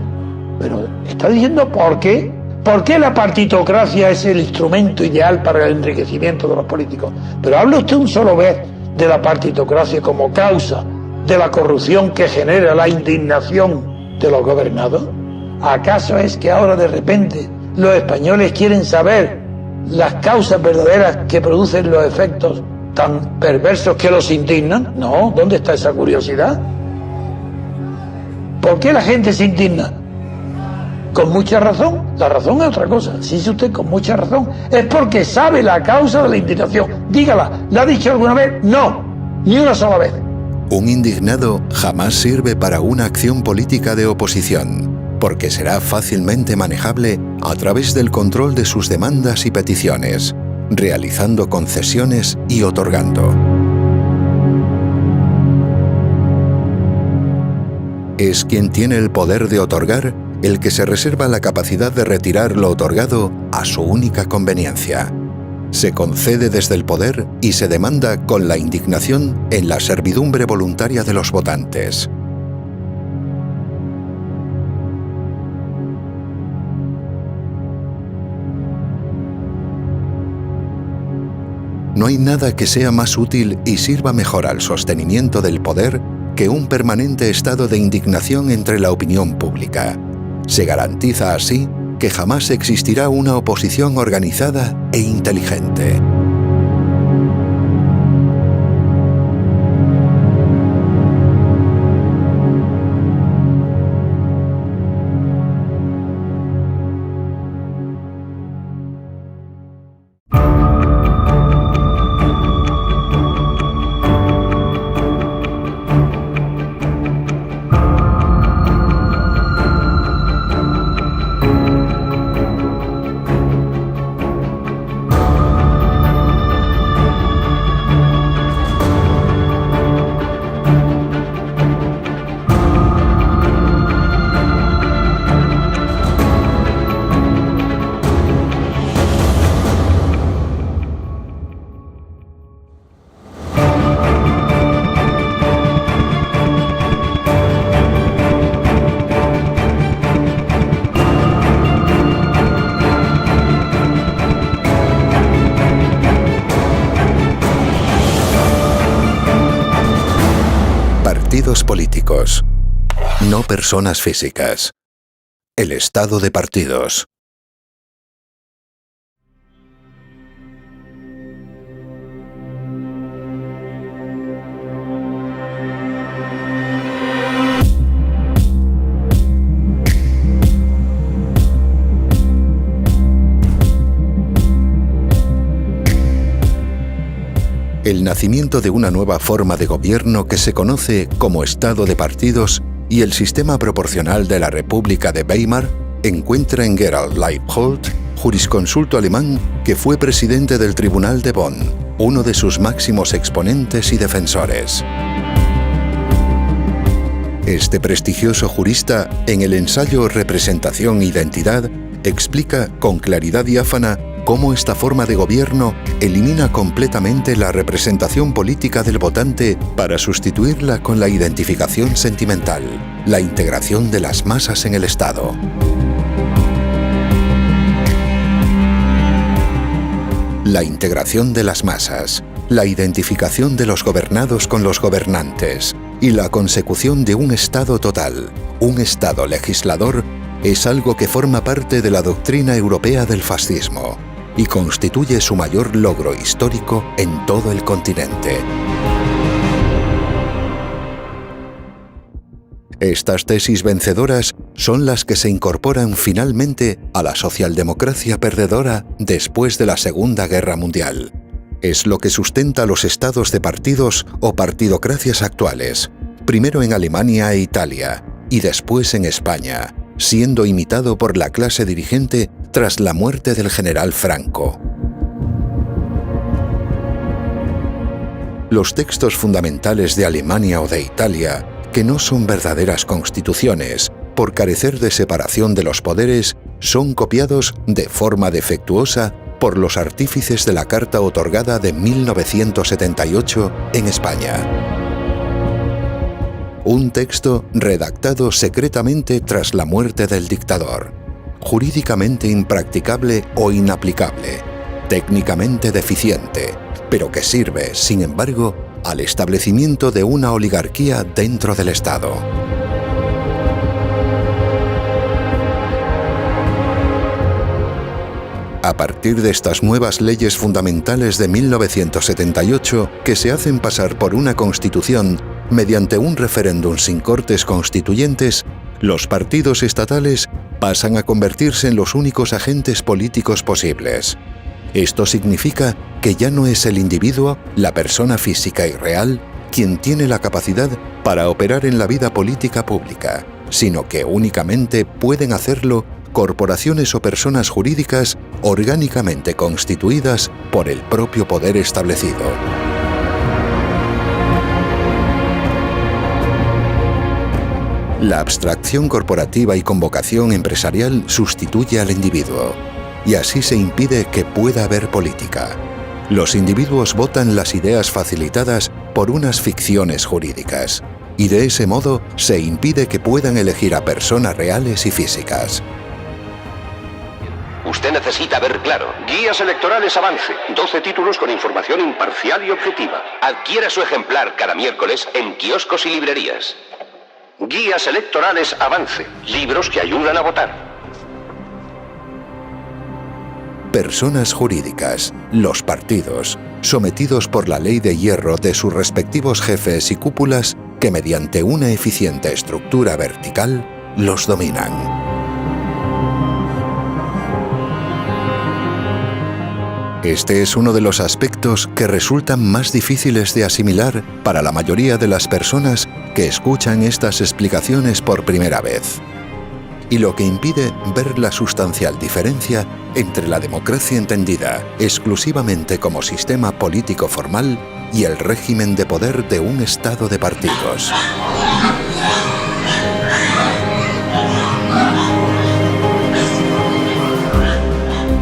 pero está diciendo por qué. ¿Por qué la partitocracia es el instrumento ideal para el enriquecimiento de los políticos? Pero habla usted un solo vez de la partitocracia como causa de la corrupción que genera la indignación de los gobernados. ¿Acaso es que ahora de repente los españoles quieren saber las causas verdaderas que producen los efectos tan perversos que los indignan? No, ¿dónde está esa curiosidad? ¿Por qué la gente se indigna? Con mucha razón. La razón es otra cosa. Si dice usted con mucha razón, es porque sabe la causa de la indignación. Dígala, ¿la ha dicho alguna vez? No, ni una sola vez. Un indignado jamás sirve para una acción política de oposición, porque será fácilmente manejable a través del control de sus demandas y peticiones, realizando concesiones y otorgando. Es quien tiene el poder de otorgar el que se reserva la capacidad de retirar lo otorgado a su única conveniencia. Se concede desde el poder y se demanda con la indignación en la servidumbre voluntaria de los votantes. No hay nada que sea más útil y sirva mejor al sostenimiento del poder que un permanente estado de indignación entre la opinión pública. Se garantiza así que jamás existirá una oposición organizada e inteligente. partidos políticos, no personas físicas. El estado de partidos. El nacimiento de una nueva forma de gobierno que se conoce como Estado de partidos y el sistema proporcional de la República de Weimar encuentra en Gerald Leibhold, jurisconsulto alemán que fue presidente del Tribunal de Bonn, uno de sus máximos exponentes y defensores. Este prestigioso jurista, en el ensayo Representación e Identidad, explica con claridad diáfana cómo esta forma de gobierno elimina completamente la representación política del votante para sustituirla con la identificación sentimental, la integración de las masas en el Estado. La integración de las masas, la identificación de los gobernados con los gobernantes y la consecución de un Estado total, un Estado legislador, es algo que forma parte de la doctrina europea del fascismo y constituye su mayor logro histórico en todo el continente. Estas tesis vencedoras son las que se incorporan finalmente a la socialdemocracia perdedora después de la Segunda Guerra Mundial. Es lo que sustenta los estados de partidos o partidocracias actuales, primero en Alemania e Italia y después en España, siendo imitado por la clase dirigente tras la muerte del general Franco. Los textos fundamentales de Alemania o de Italia, que no son verdaderas constituciones, por carecer de separación de los poderes, son copiados de forma defectuosa por los artífices de la Carta otorgada de 1978 en España. Un texto redactado secretamente tras la muerte del dictador, jurídicamente impracticable o inaplicable, técnicamente deficiente, pero que sirve, sin embargo, al establecimiento de una oligarquía dentro del Estado. A partir de estas nuevas leyes fundamentales de 1978, que se hacen pasar por una constitución mediante un referéndum sin cortes constituyentes, los partidos estatales pasan a convertirse en los únicos agentes políticos posibles. Esto significa que ya no es el individuo, la persona física y real, quien tiene la capacidad para operar en la vida política pública, sino que únicamente pueden hacerlo corporaciones o personas jurídicas orgánicamente constituidas por el propio poder establecido. La abstracción corporativa y convocación empresarial sustituye al individuo, y así se impide que pueda haber política. Los individuos votan las ideas facilitadas por unas ficciones jurídicas, y de ese modo se impide que puedan elegir a personas reales y físicas. Usted necesita ver claro. Guías electorales Avance. 12 títulos con información imparcial y objetiva. Adquiera su ejemplar cada miércoles en kioscos y librerías. Guías electorales Avance. Libros que ayudan a votar. Personas jurídicas, los partidos, sometidos por la ley de hierro de sus respectivos jefes y cúpulas que mediante una eficiente estructura vertical los dominan. Este es uno de los aspectos que resultan más difíciles de asimilar para la mayoría de las personas que escuchan estas explicaciones por primera vez, y lo que impide ver la sustancial diferencia entre la democracia entendida exclusivamente como sistema político formal y el régimen de poder de un Estado de partidos.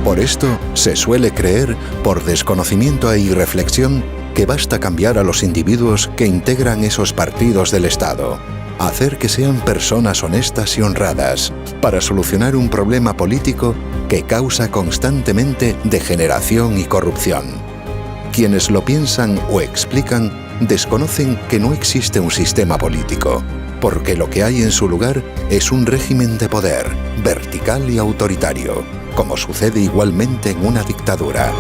Por esto, se suele creer, por desconocimiento e irreflexión, que basta cambiar a los individuos que integran esos partidos del Estado, hacer que sean personas honestas y honradas, para solucionar un problema político que causa constantemente degeneración y corrupción. Quienes lo piensan o explican desconocen que no existe un sistema político, porque lo que hay en su lugar es un régimen de poder, vertical y autoritario, como sucede igualmente en una dictadura.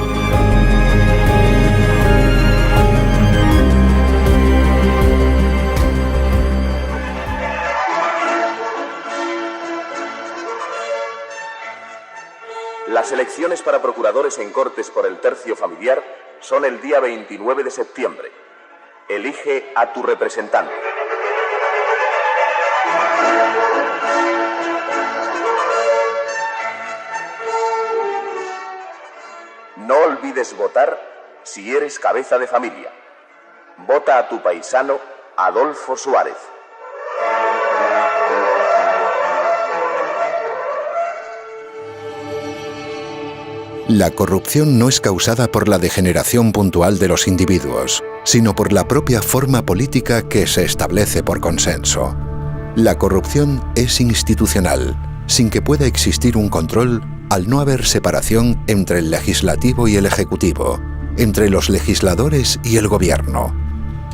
Las elecciones para procuradores en Cortes por el tercio familiar son el día 29 de septiembre. Elige a tu representante. No olvides votar si eres cabeza de familia. Vota a tu paisano Adolfo Suárez. La corrupción no es causada por la degeneración puntual de los individuos, sino por la propia forma política que se establece por consenso. La corrupción es institucional, sin que pueda existir un control al no haber separación entre el legislativo y el ejecutivo, entre los legisladores y el gobierno.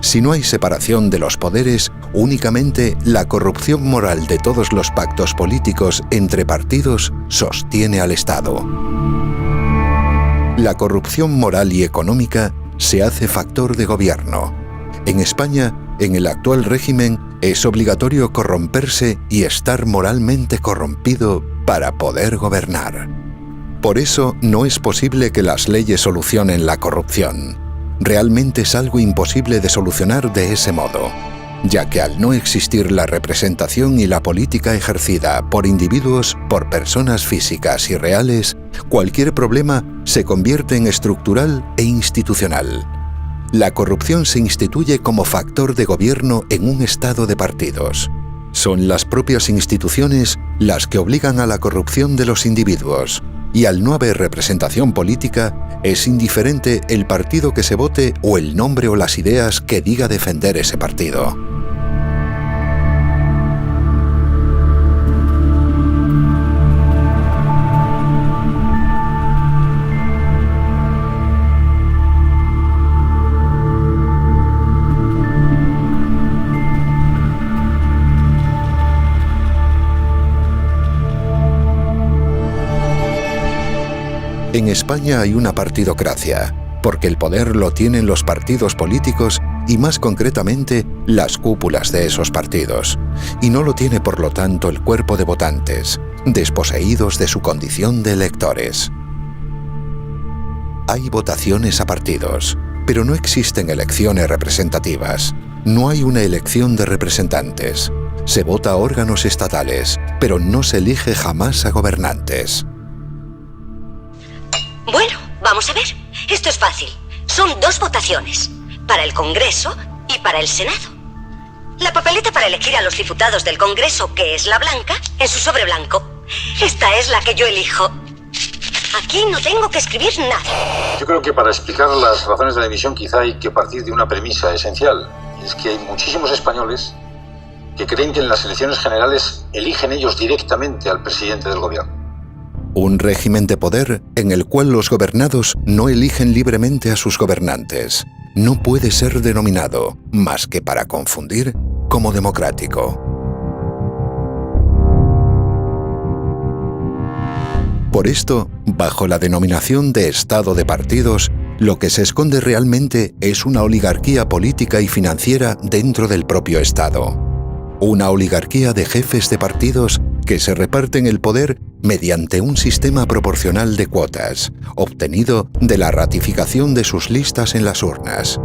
Si no hay separación de los poderes, únicamente la corrupción moral de todos los pactos políticos entre partidos sostiene al Estado. La corrupción moral y económica se hace factor de gobierno. En España, en el actual régimen, es obligatorio corromperse y estar moralmente corrompido para poder gobernar. Por eso no es posible que las leyes solucionen la corrupción. Realmente es algo imposible de solucionar de ese modo, ya que al no existir la representación y la política ejercida por individuos, por personas físicas y reales, cualquier problema se convierte en estructural e institucional. La corrupción se instituye como factor de gobierno en un estado de partidos. Son las propias instituciones las que obligan a la corrupción de los individuos, y al no haber representación política, es indiferente el partido que se vote o el nombre o las ideas que diga defender ese partido. En España hay una partidocracia, porque el poder lo tienen los partidos políticos y más concretamente las cúpulas de esos partidos, y no lo tiene por lo tanto el cuerpo de votantes, desposeídos de su condición de electores. Hay votaciones a partidos, pero no existen elecciones representativas. No hay una elección de representantes. Se vota a órganos estatales, pero no se elige jamás a gobernantes. Bueno, vamos a ver. Esto es fácil. Son 2 votaciones, para el Congreso y para el Senado. La papeleta para elegir a los diputados del Congreso, que es la blanca, en su sobre blanco. Esta es la que yo elijo. Aquí no tengo que escribir nada. Yo creo que para explicar las razones de la división quizá hay que partir de una premisa esencial. Y es que hay muchísimos españoles que creen que en las elecciones generales eligen ellos directamente al presidente del gobierno. Un régimen de poder en el cual los gobernados no eligen libremente a sus gobernantes no puede ser denominado, más que para confundir, como democrático. Por esto, bajo la denominación de Estado de partidos, lo que se esconde realmente es una oligarquía política y financiera dentro del propio Estado. Una oligarquía de jefes de partidos que se reparten el poder mediante un sistema proporcional de cuotas, obtenido de la ratificación de sus listas en las urnas.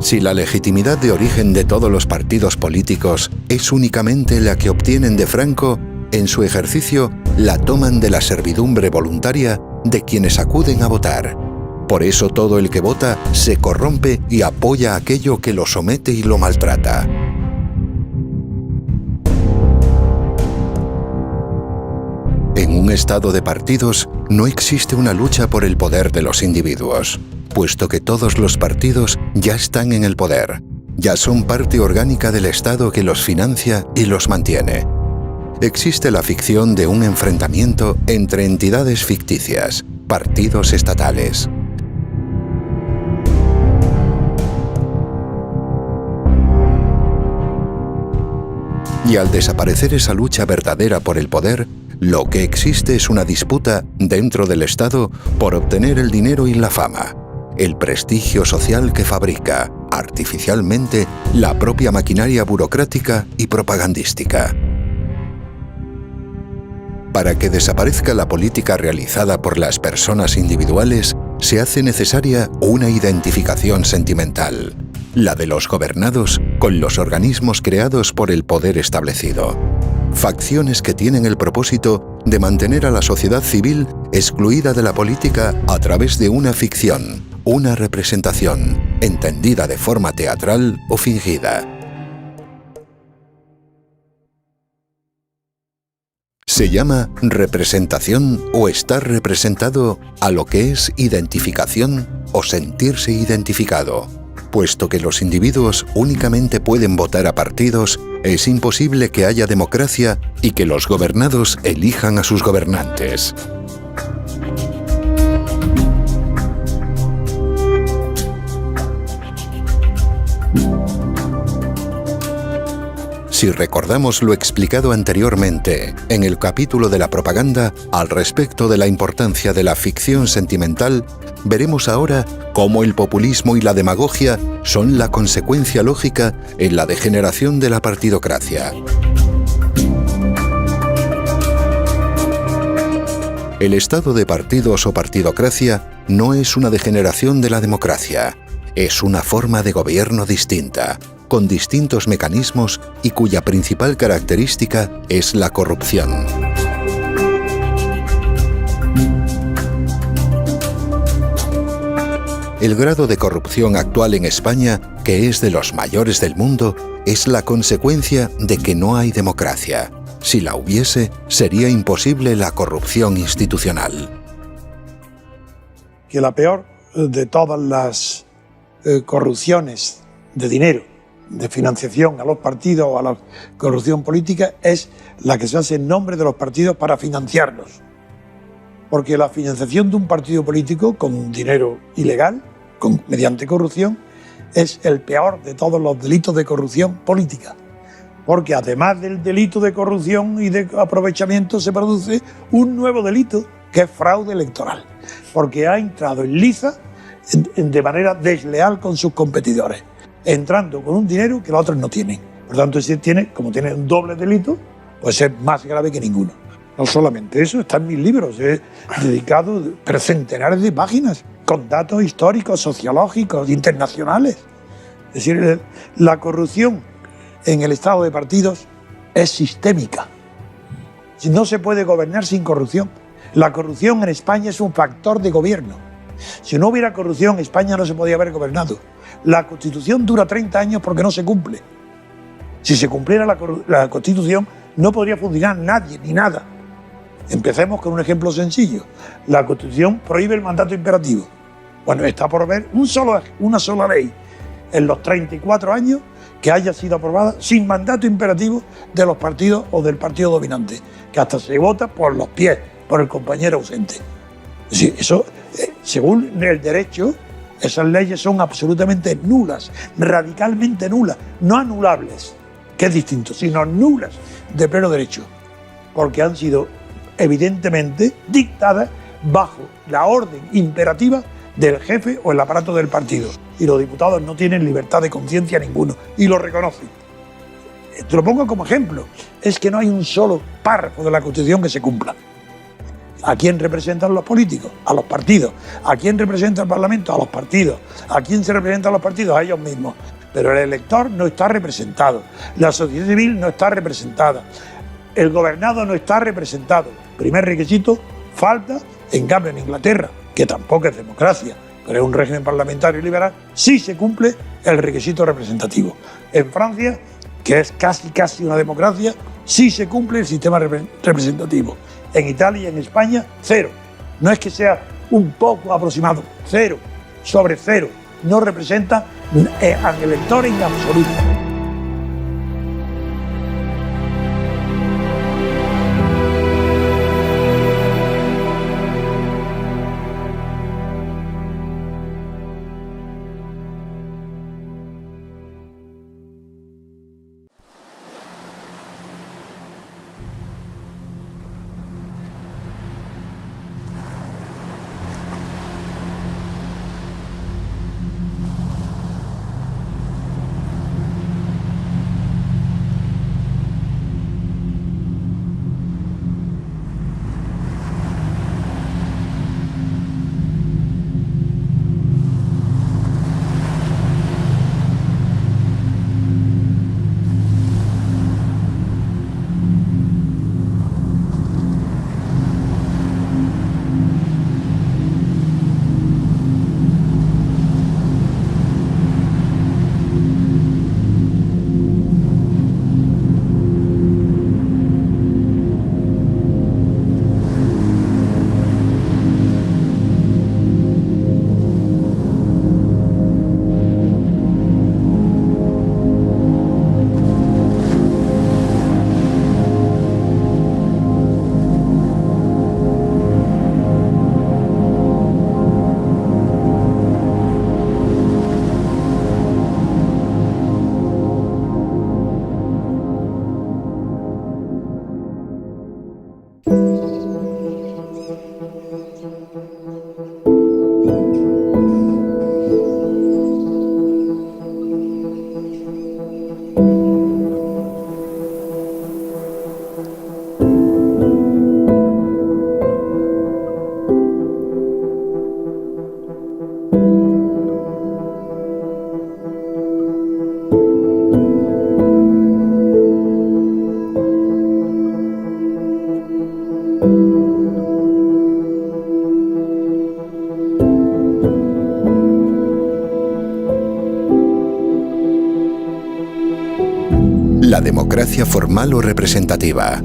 Si la legitimidad de origen de todos los partidos políticos es únicamente la que obtienen de Franco, en su ejercicio la toman de la servidumbre voluntaria de quienes acuden a votar. Por eso todo el que vota se corrompe y apoya aquello que lo somete y lo maltrata. En un estado de partidos no existe una lucha por el poder de los individuos, puesto que todos los partidos ya están en el poder, ya son parte orgánica del Estado que los financia y los mantiene. Existe la ficción de un enfrentamiento entre entidades ficticias, partidos estatales. Y al desaparecer esa lucha verdadera por el poder, lo que existe es una disputa dentro del Estado por obtener el dinero y la fama, el prestigio social que fabrica, artificialmente, la propia maquinaria burocrática y propagandística. Para que desaparezca la política realizada por las personas individuales, se hace necesaria una identificación sentimental, la de los gobernados con los organismos creados por el poder establecido. Facciones que tienen el propósito de mantener a la sociedad civil excluida de la política a través de una ficción, una representación, entendida de forma teatral o fingida. Se llama representación o estar representado a lo que es identificación o sentirse identificado. Puesto que los individuos únicamente pueden votar a partidos, es imposible que haya democracia y que los gobernados elijan a sus gobernantes. Si recordamos lo explicado anteriormente en el capítulo de la propaganda al respecto de la importancia de la ficción sentimental, veremos ahora cómo el populismo y la demagogia son la consecuencia lógica en la degeneración de la partidocracia. El estado de partidos o partidocracia no es una degeneración de la democracia, es una forma de gobierno distinta, con distintos mecanismos y cuya principal característica es la corrupción. El grado de corrupción actual en España, que es de los mayores del mundo, es la consecuencia de que no hay democracia. Si la hubiese, sería imposible la corrupción institucional. Que la peor de todas las corrupciones de dinero, de financiación a los partidos o a la corrupción política, es la que se hace en nombre de los partidos para financiarlos. Porque la financiación de un partido político con dinero ilegal, mediante corrupción, es el peor de todos los delitos de corrupción política. Porque además del delito de corrupción y de aprovechamiento se produce un nuevo delito, que es fraude electoral. Porque ha entrado en liza de manera desleal con sus competidores, entrando con un dinero que los otros no tienen. Por tanto, como tiene un doble delito, pues es más grave que ninguno. No solamente eso, está en mis libros, he dedicado centenares de páginas con datos históricos, sociológicos, internacionales. Es decir, la corrupción en el estado de partidos es sistémica. No se puede gobernar sin corrupción. La corrupción en España es un factor de gobierno. Si no hubiera corrupción, España no se podía haber gobernado. La Constitución dura 30 años porque no se cumple. Si se cumpliera la Constitución, no podría funcionar nadie ni nada. Empecemos con un ejemplo sencillo. La Constitución prohíbe el mandato imperativo. Bueno, está por ver una sola ley en los 34 años que haya sido aprobada sin mandato imperativo de los partidos o del partido dominante, que hasta se vota por los pies, por el compañero ausente. Es decir, eso, según el derecho, esas leyes son absolutamente nulas, radicalmente nulas, no anulables, que es distinto, sino nulas de pleno derecho, porque han sido evidentemente dictadas bajo la orden imperativa del jefe o el aparato del partido. Y los diputados no tienen libertad de conciencia ninguno, y lo reconocen. Te lo pongo como ejemplo, es que no hay un solo párrafo de la Constitución que se cumpla. ¿A quién representan los políticos? A los partidos. ¿A quién representa el Parlamento? A los partidos. ¿A quién se representan los partidos? A ellos mismos. Pero el elector no está representado. La sociedad civil no está representada. El gobernado no está representado. Primer requisito, falta. En cambio, en Inglaterra, que tampoco es democracia, pero es un régimen parlamentario liberal, sí se cumple el requisito representativo. En Francia, que es casi una democracia, sí se cumple el sistema representativo. En Italia y en España, 0. No es que sea un poco aproximado, 0 sobre 0. no representa al elector en absoluto. La democracia formal o representativa.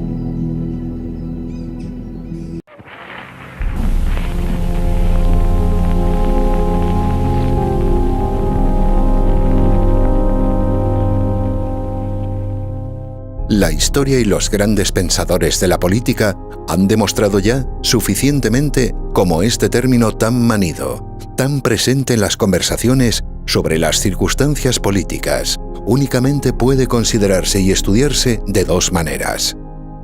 La historia y los grandes pensadores de la política han demostrado ya suficientemente cómo este término tan manido, tan presente en las conversaciones sobre las circunstancias políticas, únicamente puede considerarse y estudiarse de dos maneras: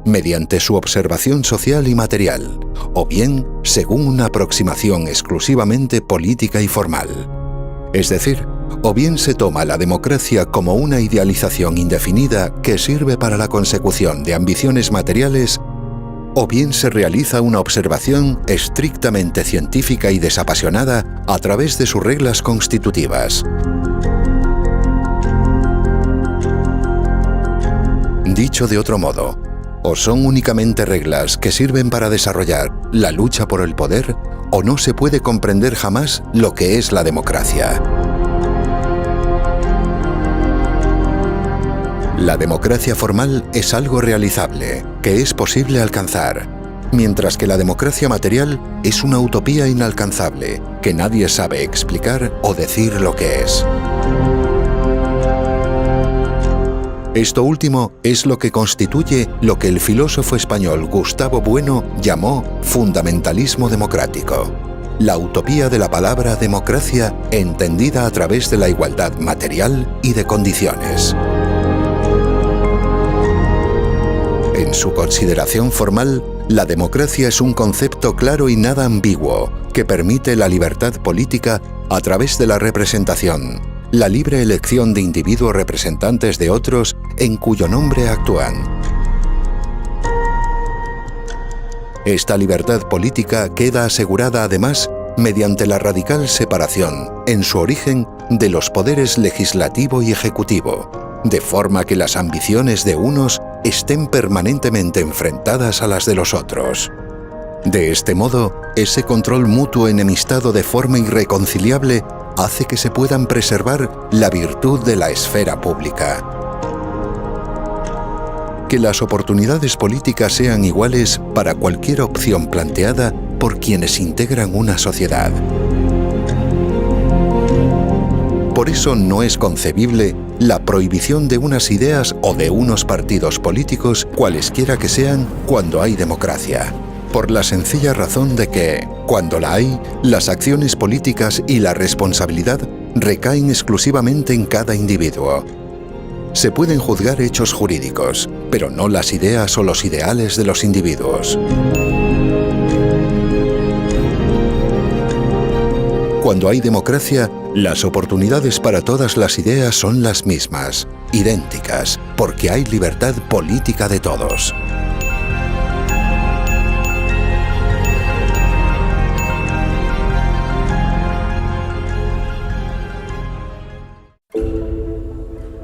mediante su observación social y material, o bien según una aproximación exclusivamente política y formal. Es decir, o bien se toma la democracia como una idealización indefinida que sirve para la consecución de ambiciones materiales, o bien se realiza una observación estrictamente científica y desapasionada a través de sus reglas constitutivas. Dicho de otro modo, o son únicamente reglas que sirven para desarrollar la lucha por el poder, o no se puede comprender jamás lo que es la democracia. La democracia formal es algo realizable, que es posible alcanzar, mientras que la democracia material es una utopía inalcanzable, que nadie sabe explicar o decir lo que es. Esto último es lo que constituye lo que el filósofo español Gustavo Bueno llamó fundamentalismo democrático, la utopía de la palabra democracia entendida a través de la igualdad material y de condiciones. En su consideración formal, la democracia es un concepto claro y nada ambiguo que permite la libertad política a través de la representación, la libre elección de individuos representantes de otros en cuyo nombre actúan. Esta libertad política queda asegurada además mediante la radical separación, en su origen, de los poderes legislativo y ejecutivo, de forma que las ambiciones de unos estén permanentemente enfrentadas a las de los otros. De este modo, ese control mutuo enemistado de forma irreconciliable hace que se puedan preservar la virtud de la esfera pública. Que las oportunidades políticas sean iguales para cualquier opción planteada por quienes integran una sociedad. Por eso no es concebible la prohibición de unas ideas o de unos partidos políticos, cualesquiera que sean, cuando hay democracia. Por la sencilla razón de que, cuando la hay, las acciones políticas y la responsabilidad recaen exclusivamente en cada individuo. Se pueden juzgar hechos jurídicos, pero no las ideas o los ideales de los individuos. Cuando hay democracia, las oportunidades para todas las ideas son las mismas, idénticas, porque hay libertad política de todos.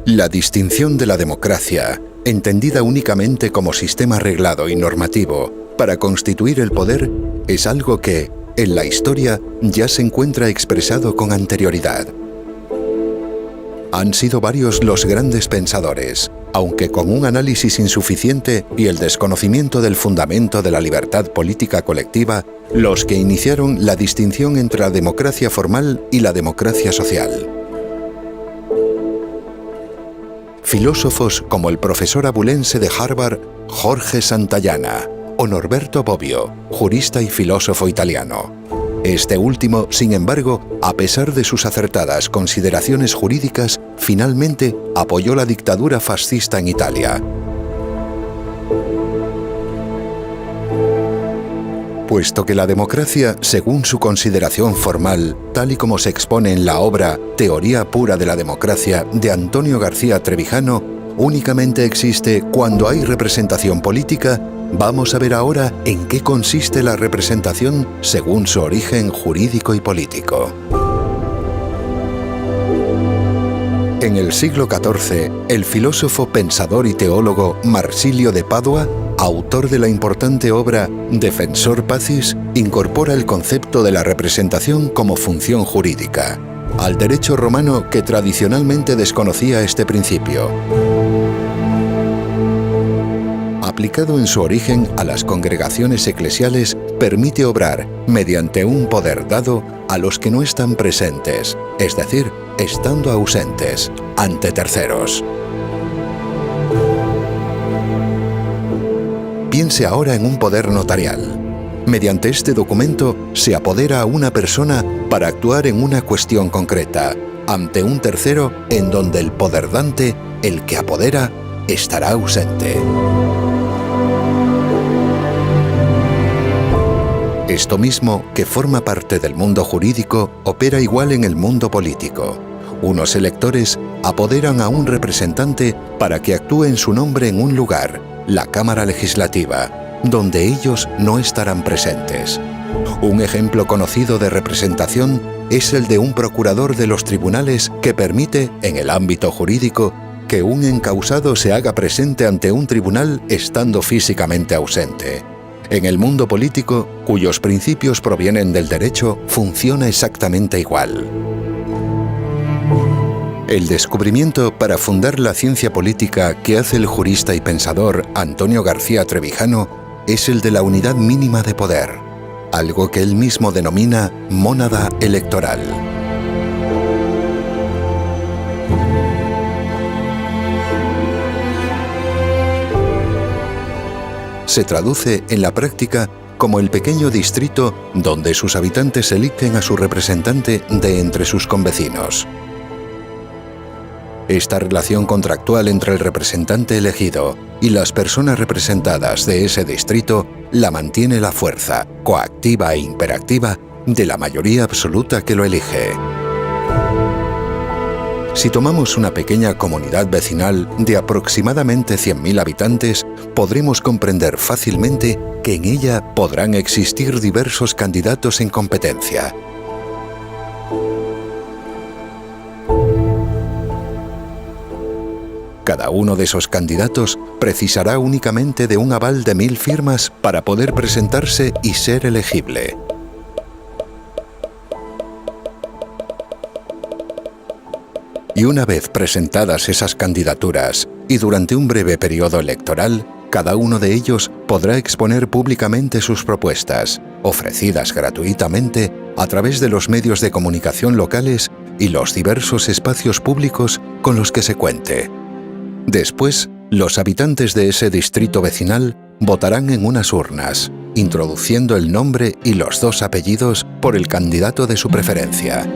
La distinción de la democracia, entendida únicamente como sistema reglado y normativo para constituir el poder, es algo que, en la historia, ya se encuentra expresado con anterioridad. Han sido varios los grandes pensadores, aunque con un análisis insuficiente y el desconocimiento del fundamento de la libertad política colectiva, los que iniciaron la distinción entre la democracia formal y la democracia social. Filósofos como el profesor abulense de Harvard, Jorge Santayana, o Norberto Bobbio, jurista y filósofo italiano. Este último, sin embargo, a pesar de sus acertadas consideraciones jurídicas, finalmente apoyó la dictadura fascista en Italia. Puesto que la democracia, según su consideración formal, tal y como se expone en la obra Teoría pura de la democracia de Antonio García Trevijano, únicamente existe cuando hay representación política, vamos a ver ahora en qué consiste la representación según su origen jurídico y político. En el siglo XIV, el filósofo, pensador y teólogo Marsilio de Padua, autor de la importante obra Defensor Pacis, incorpora el concepto de la representación como función jurídica, al derecho romano que tradicionalmente desconocía este principio. Aplicado en su origen a las congregaciones eclesiales, permite obrar mediante un poder dado a los que no están presentes, es decir, estando ausentes, ante terceros. Piense ahora en un poder notarial. Mediante este documento se apodera a una persona para actuar en una cuestión concreta, ante un tercero en donde el poder dante, el que apodera, estará ausente. Esto mismo, que forma parte del mundo jurídico, opera igual en el mundo político. Unos electores apoderan a un representante para que actúe en su nombre en un lugar, la Cámara Legislativa, donde ellos no estarán presentes. Un ejemplo conocido de representación es el de un procurador de los tribunales que permite, en el ámbito jurídico, que un encausado se haga presente ante un tribunal estando físicamente ausente. En el mundo político, cuyos principios provienen del derecho, funciona exactamente igual. El descubrimiento para fundar la ciencia política que hace el jurista y pensador Antonio García Trevijano es el de la unidad mínima de poder, algo que él mismo denomina mónada electoral. Se traduce en la práctica como el pequeño distrito donde sus habitantes eligen a su representante de entre sus convecinos. Esta relación contractual entre el representante elegido y las personas representadas de ese distrito la mantiene la fuerza, coactiva e imperactiva, de la mayoría absoluta que lo elige. Si tomamos una pequeña comunidad vecinal de aproximadamente 100.000 habitantes, podremos comprender fácilmente que en ella podrán existir diversos candidatos en competencia. Cada uno de esos candidatos precisará únicamente de un aval de 1000 firmas para poder presentarse y ser elegible. Y una vez presentadas esas candidaturas, y durante un breve periodo electoral, cada uno de ellos podrá exponer públicamente sus propuestas, ofrecidas gratuitamente a través de los medios de comunicación locales y los diversos espacios públicos con los que se cuente. Después, los habitantes de ese distrito vecinal votarán en unas urnas, introduciendo el nombre y los 2 apellidos por el candidato de su preferencia.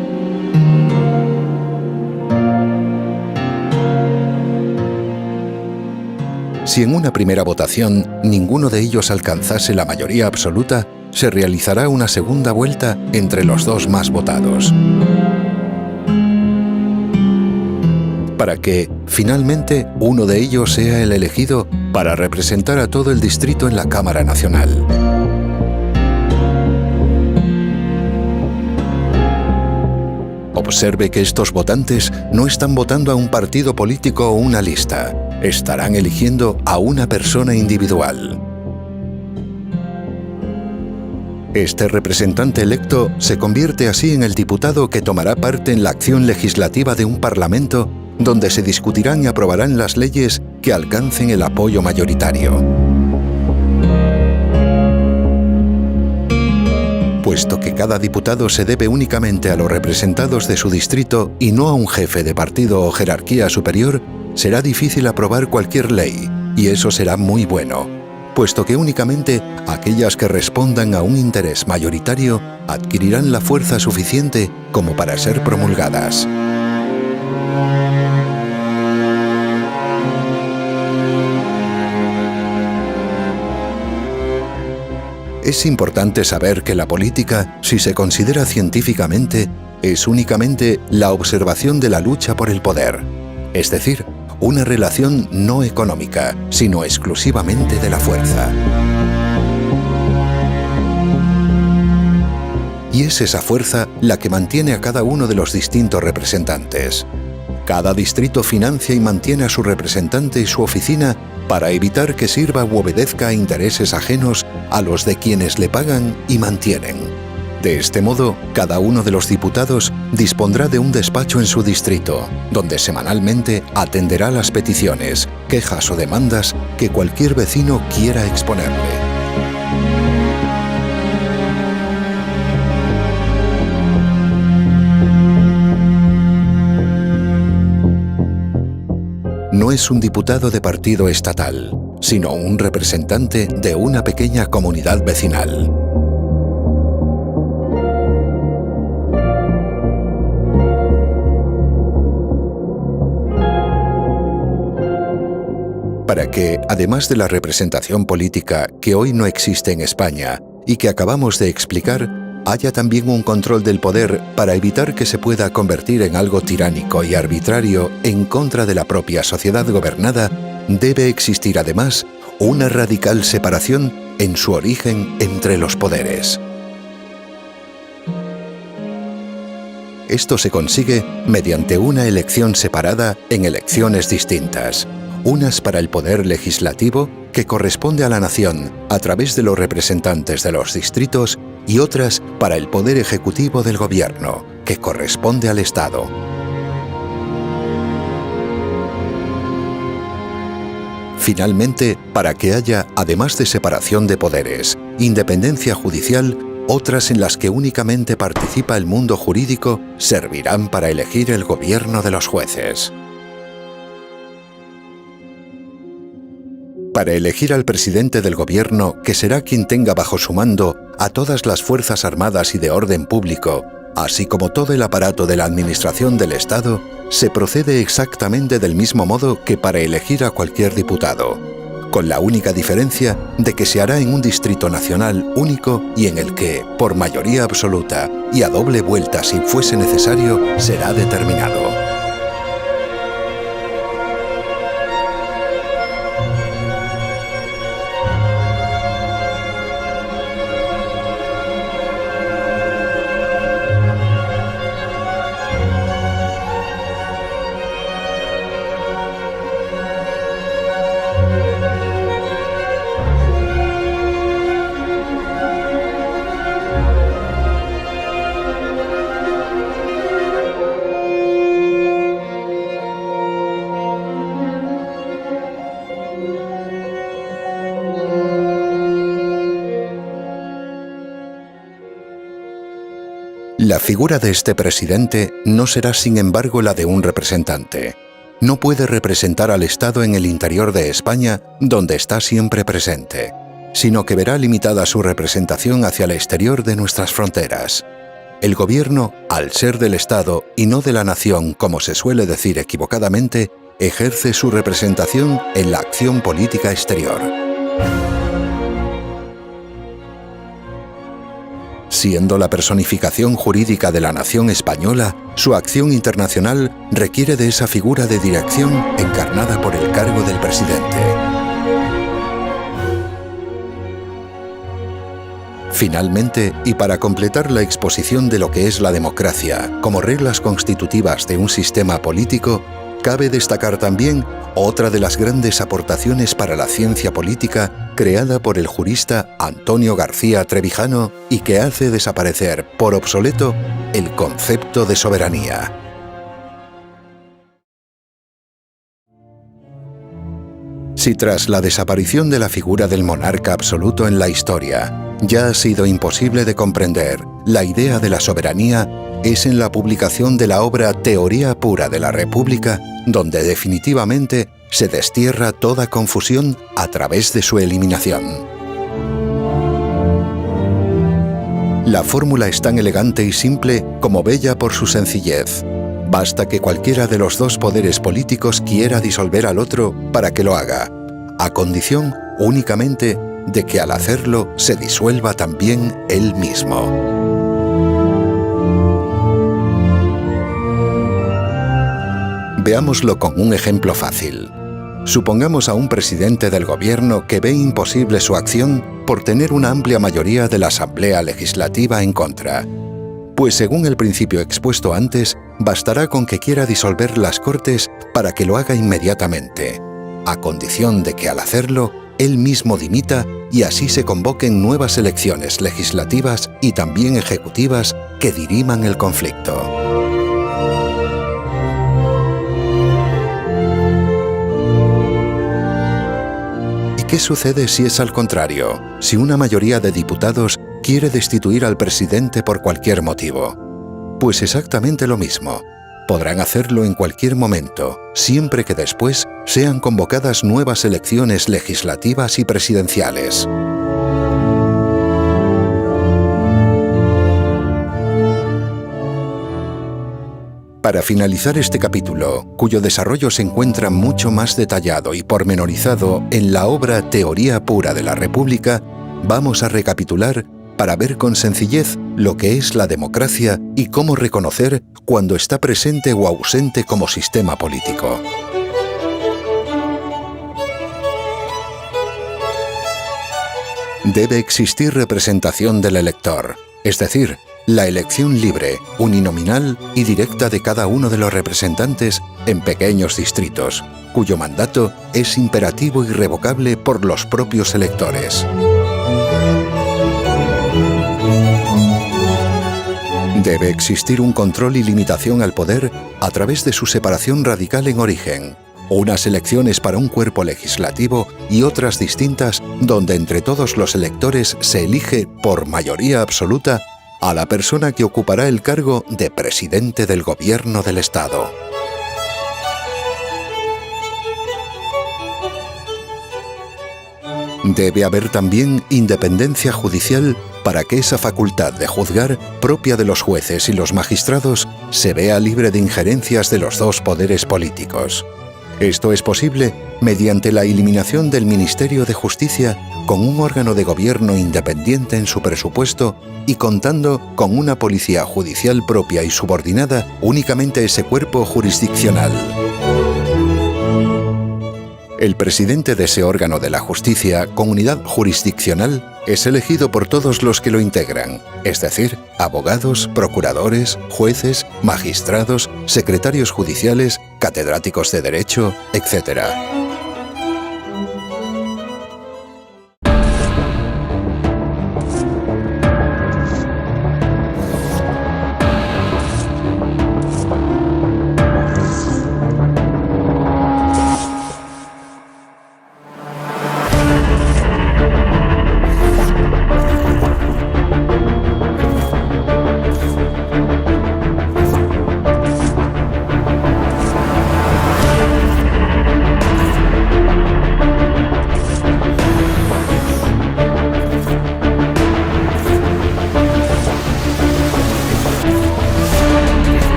Si en una primera votación ninguno de ellos alcanzase la mayoría absoluta, se realizará una segunda vuelta entre los 2 más votados, para que, finalmente, uno de ellos sea el elegido para representar a todo el distrito en la Cámara Nacional. Observe que estos votantes no están votando a un partido político o una lista, estarán eligiendo a una persona individual. Este representante electo se convierte así en el diputado que tomará parte en la acción legislativa de un parlamento donde se discutirán y aprobarán las leyes que alcancen el apoyo mayoritario. Puesto que cada diputado se debe únicamente a los representados de su distrito y no a un jefe de partido o jerarquía superior, será difícil aprobar cualquier ley, y eso será muy bueno, puesto que únicamente aquellas que respondan a un interés mayoritario adquirirán la fuerza suficiente como para ser promulgadas. Es importante saber que la política, si se considera científicamente, es únicamente la observación de la lucha por el poder, es decir, una relación no económica, sino exclusivamente de la fuerza. Y es esa fuerza la que mantiene a cada uno de los distintos representantes. Cada distrito financia y mantiene a su representante y su oficina para evitar que sirva u obedezca a intereses ajenos a los de quienes le pagan y mantienen. De este modo, cada uno de los diputados dispondrá de un despacho en su distrito, donde semanalmente atenderá las peticiones, quejas o demandas que cualquier vecino quiera exponerle. No es un diputado de partido estatal, sino un representante de una pequeña comunidad vecinal. Para que, además de la representación política que hoy no existe en España y que acabamos de explicar, haya también un control del poder para evitar que se pueda convertir en algo tiránico y arbitrario en contra de la propia sociedad gobernada, debe existir además una radical separación en su origen entre los poderes. Esto se consigue mediante una elección separada en elecciones distintas, unas para el poder legislativo, que corresponde a la nación a través de los representantes de los distritos, y otras para el poder ejecutivo del gobierno, que corresponde al Estado. Finalmente, para que haya, además de separación de poderes, independencia judicial, otras en las que únicamente participa el mundo jurídico servirán para elegir el gobierno de los jueces. Para elegir al presidente del gobierno, que será quien tenga bajo su mando a todas las fuerzas armadas y de orden público, así como todo el aparato de la administración del Estado, se procede exactamente del mismo modo que para elegir a cualquier diputado, con la única diferencia de que se hará en un distrito nacional único y en el que, por mayoría absoluta y a doble vuelta si fuese necesario, será determinado. La figura de este presidente no será, sin embargo, la de un representante. No puede representar al Estado en el interior de España, donde está siempre presente, sino que verá limitada su representación hacia el exterior de nuestras fronteras. El gobierno, al ser del Estado y no de la nación, como se suele decir equivocadamente, ejerce su representación en la acción política exterior. Siendo la personificación jurídica de la nación española, su acción internacional requiere de esa figura de dirección encarnada por el cargo del presidente. Finalmente, y para completar la exposición de lo que es la democracia como reglas constitutivas de un sistema político, cabe destacar también otra de las grandes aportaciones para la ciencia política creada por el jurista Antonio García Trevijano y que hace desaparecer por obsoleto el concepto de soberanía. Si tras la desaparición de la figura del monarca absoluto en la historia ya ha sido imposible de comprender la idea de la soberanía, es en la publicación de la obra Teoría pura de la República donde definitivamente se destierra toda confusión a través de su eliminación. La fórmula es tan elegante y simple como bella por su sencillez. Basta que cualquiera de los dos poderes políticos quiera disolver al otro para que lo haga, a condición únicamente de que al hacerlo se disuelva también él mismo. Veámoslo con un ejemplo fácil. Supongamos a un presidente del gobierno que ve imposible su acción por tener una amplia mayoría de la Asamblea Legislativa en contra. Pues según el principio expuesto antes, bastará con que quiera disolver las Cortes para que lo haga inmediatamente, a condición de que al hacerlo, él mismo dimita y así se convoquen nuevas elecciones legislativas y también ejecutivas que diriman el conflicto. ¿Qué sucede si es al contrario? Si una mayoría de diputados quiere destituir al presidente por cualquier motivo. Pues exactamente lo mismo. Podrán hacerlo en cualquier momento, siempre que después sean convocadas nuevas elecciones legislativas y presidenciales. Para finalizar este capítulo, cuyo desarrollo se encuentra mucho más detallado y pormenorizado en la obra Teoría pura de la República, vamos a recapitular para ver con sencillez lo que es la democracia y cómo reconocer cuando está presente o ausente como sistema político. Debe existir representación del elector, es decir, la elección libre, uninominal y directa de cada uno de los representantes en pequeños distritos, cuyo mandato es imperativo y irrevocable por los propios electores. Debe existir un control y limitación al poder a través de su separación radical en origen, unas elecciones para un cuerpo legislativo y otras distintas donde entre todos los electores se elige por mayoría absoluta a la persona que ocupará el cargo de presidente del gobierno del Estado. Debe haber también independencia judicial para que esa facultad de juzgar propia de los jueces y los magistrados se vea libre de injerencias de los dos poderes políticos. Esto es posible mediante la eliminación del Ministerio de Justicia con un órgano de gobierno independiente en su presupuesto y contando con una policía judicial propia y subordinada únicamente a ese cuerpo jurisdiccional. El presidente de ese órgano de la justicia con unidad jurisdiccional es elegido por todos los que lo integran, es decir, abogados, procuradores, jueces, magistrados, secretarios judiciales, catedráticos de Derecho, etc.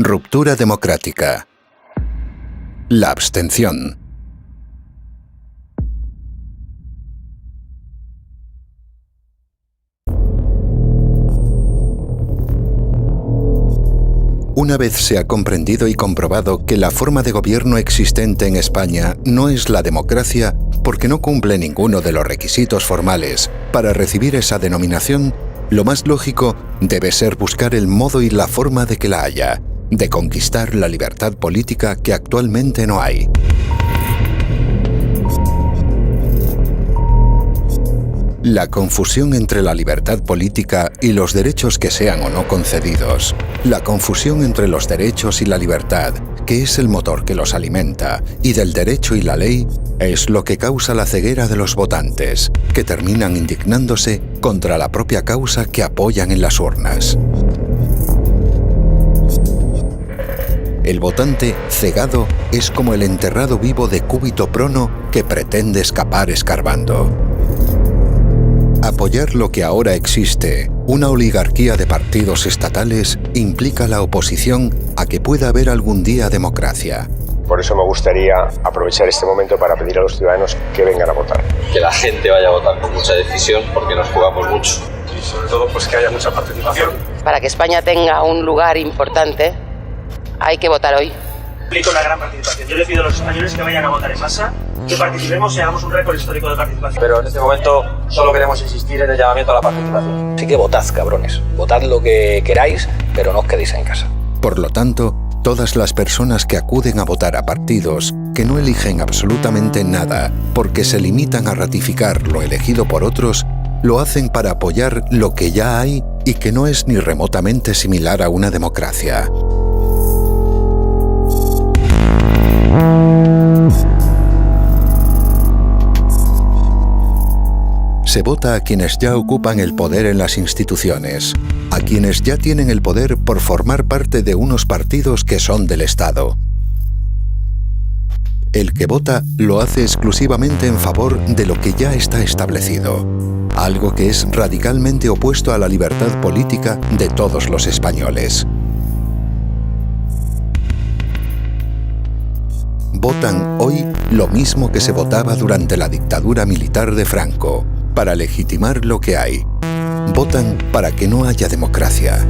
Ruptura democrática. La abstención. Una vez se ha comprendido y comprobado que la forma de gobierno existente en España no es la democracia porque no cumple ninguno de los requisitos formales para recibir esa denominación, lo más lógico debe ser buscar el modo y la forma de que la haya, de conquistar la libertad política que actualmente no hay. La confusión entre la libertad política y los derechos que sean o no concedidos, la confusión entre los derechos y la libertad, que es el motor que los alimenta, y del derecho y la ley, es lo que causa la ceguera de los votantes, que terminan indignándose contra la propia causa que apoyan en las urnas. El votante cegado es como el enterrado vivo de cúbito prono que pretende escapar escarbando. Apoyar lo que ahora existe, una oligarquía de partidos estatales, implica la oposición a que pueda haber algún día democracia. Por eso me gustaría aprovechar este momento para pedir a los ciudadanos que vengan a votar. Que la gente vaya a votar con mucha decisión porque nos jugamos mucho. Y sobre todo pues que haya mucha participación. Para que España tenga un lugar importante, hay que votar hoy. Implica una gran participación. Yo le pido a los españoles que vayan a votar en masa, que participemos y hagamos un récord histórico de participación. Pero en este momento solo queremos insistir en el llamamiento a la participación. Así que votad, cabrones. Votad lo que queráis, pero no os quedéis en casa. Por lo tanto, todas las personas que acuden a votar a partidos que no eligen absolutamente nada porque se limitan a ratificar lo elegido por otros, lo hacen para apoyar lo que ya hay y que no es ni remotamente similar a una democracia. Se vota a quienes ya ocupan el poder en las instituciones, a quienes ya tienen el poder por formar parte de unos partidos que son del Estado. El que vota lo hace exclusivamente en favor de lo que ya está establecido, algo que es radicalmente opuesto a la libertad política de todos los españoles. Votan hoy lo mismo que se votaba durante la dictadura militar de Franco, para legitimar lo que hay. Votan para que no haya democracia.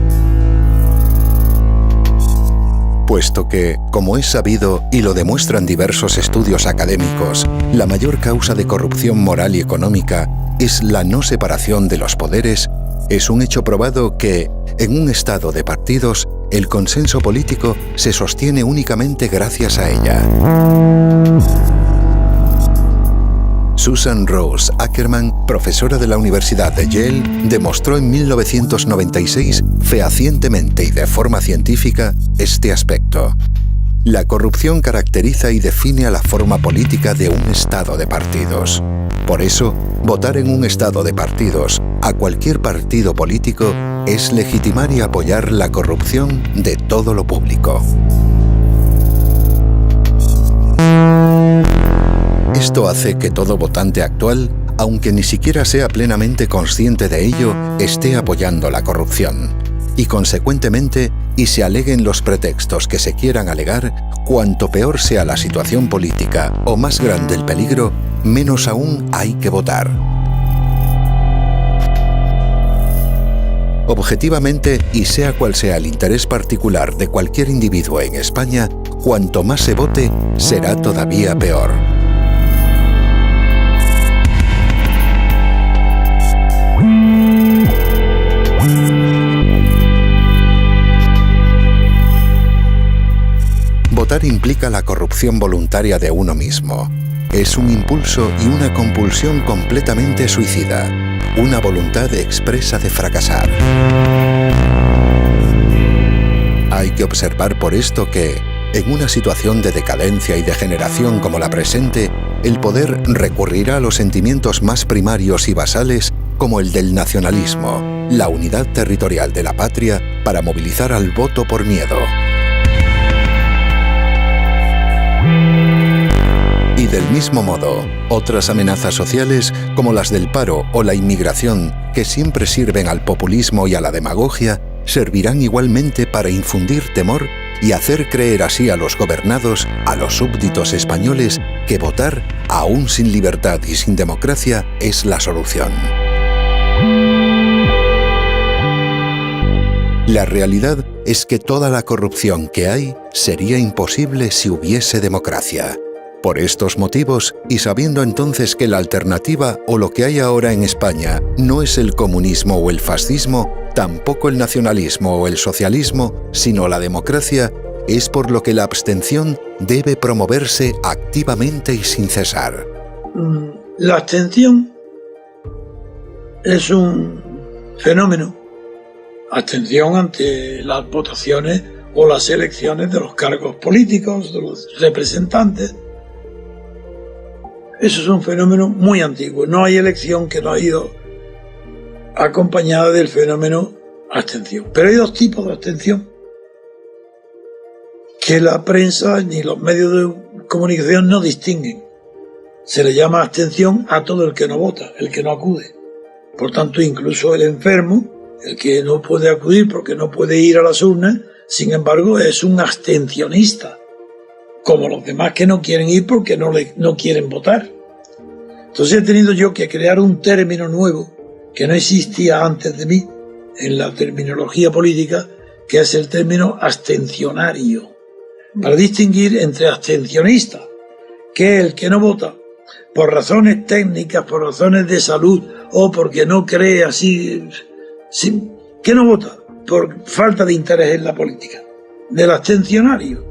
Puesto que, como es sabido y lo demuestran diversos estudios académicos, la mayor causa de corrupción moral y económica es la no separación de los poderes, es un hecho probado que, en un estado de partidos, el consenso político se sostiene únicamente gracias a ella. Susan Rose Ackerman, profesora de la Universidad de Yale, demostró en 1996 fehacientemente y de forma científica este aspecto. La corrupción caracteriza y define a la forma política de un estado de partidos. Por eso, votar en un estado de partidos a cualquier partido político es legitimar y apoyar la corrupción de todo lo público. Esto hace que todo votante actual, aunque ni siquiera sea plenamente consciente de ello, esté apoyando la corrupción. Y consecuentemente, y se aleguen los pretextos que se quieran alegar, cuanto peor sea la situación política o más grande el peligro, menos aún hay que votar. Objetivamente, y sea cual sea el interés particular de cualquier individuo en España, cuanto más se vote, será todavía peor. Votar implica la corrupción voluntaria de uno mismo. Es un impulso y una compulsión completamente suicida, una voluntad expresa de fracasar. Hay que observar por esto que, en una situación de decadencia y degeneración como la presente, el poder recurrirá a los sentimientos más primarios y basales como el del nacionalismo, la unidad territorial de la patria, para movilizar al voto por miedo. Y del mismo modo, otras amenazas sociales como las del paro o la inmigración, que siempre sirven al populismo y a la demagogia, servirán igualmente para infundir temor y hacer creer así a los gobernados, a los súbditos españoles, que votar, aún sin libertad y sin democracia, es la solución. La realidad es que toda la corrupción que hay sería imposible si hubiese democracia. Por estos motivos, y sabiendo entonces que la alternativa o lo que hay ahora en España no es el comunismo o el fascismo, tampoco el nacionalismo o el socialismo, sino la democracia, es por lo que la abstención debe promoverse activamente y sin cesar. La abstención es un fenómeno. Abstención ante las votaciones o las elecciones de los cargos políticos, de los representantes. Eso es un fenómeno muy antiguo. No hay elección que no ha ido acompañada del fenómeno abstención. Pero hay dos tipos de abstención que la prensa ni los medios de comunicación no distinguen. Se le llama abstención a todo el que no vota, el que no acude. Por tanto, incluso el enfermo, el que no puede acudir porque no puede ir a las urnas, sin embargo, es un abstencionista, como los demás que no quieren ir porque no quieren votar. Entonces he tenido yo que crear un término nuevo que no existía antes de mí en la terminología política, que es el término abstencionario, para distinguir entre abstencionista, que es el que no vota por razones técnicas, por razones de salud o porque no cree así, que no vota por falta de interés en la política, del abstencionario,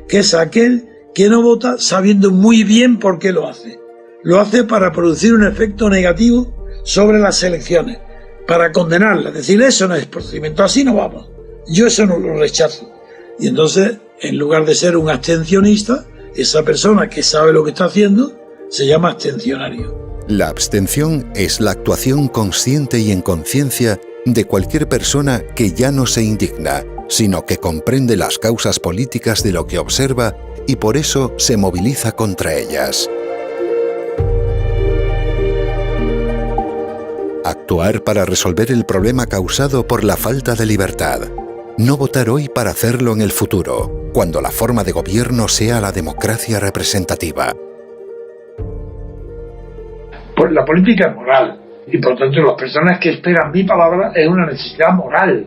que es aquel que no vota sabiendo muy bien por qué lo hace. Lo hace para producir un efecto negativo sobre las elecciones, para condenarlas, decir, eso no es procedimiento, así no vamos. Yo eso no lo rechazo. Y entonces, en lugar de ser un abstencionista, esa persona que sabe lo que está haciendo se llama abstencionario. La abstención es la actuación consciente y en conciencia de cualquier persona que ya no se indigna, sino que comprende las causas políticas de lo que observa y por eso se moviliza contra ellas. Actuar para resolver el problema causado por la falta de libertad. No votar hoy para hacerlo en el futuro, cuando la forma de gobierno sea la democracia representativa. Pues la política es moral, y por tanto las personas que esperan mi palabra es una necesidad moral,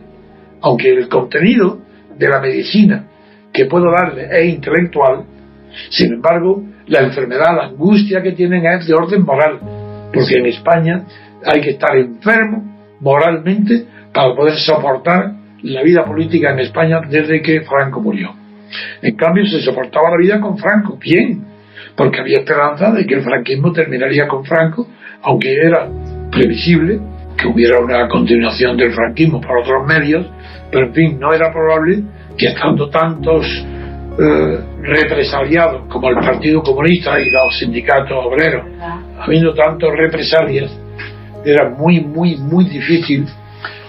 aunque el contenido de la medicina que puedo darle es intelectual. Sin embargo, la enfermedad, la angustia que tienen es de orden moral, porque en España hay que estar enfermo moralmente para poder soportar la vida política en España desde que Franco murió. En cambio, se soportaba la vida con Franco, bien, porque había esperanza de que el franquismo terminaría con Franco, aunque era previsible que hubiera una continuación del franquismo por otros medios, pero en fin, no era probable que estando tantos represaliados como el Partido Comunista y los sindicatos obreros, habiendo tantos represalias, era muy difícil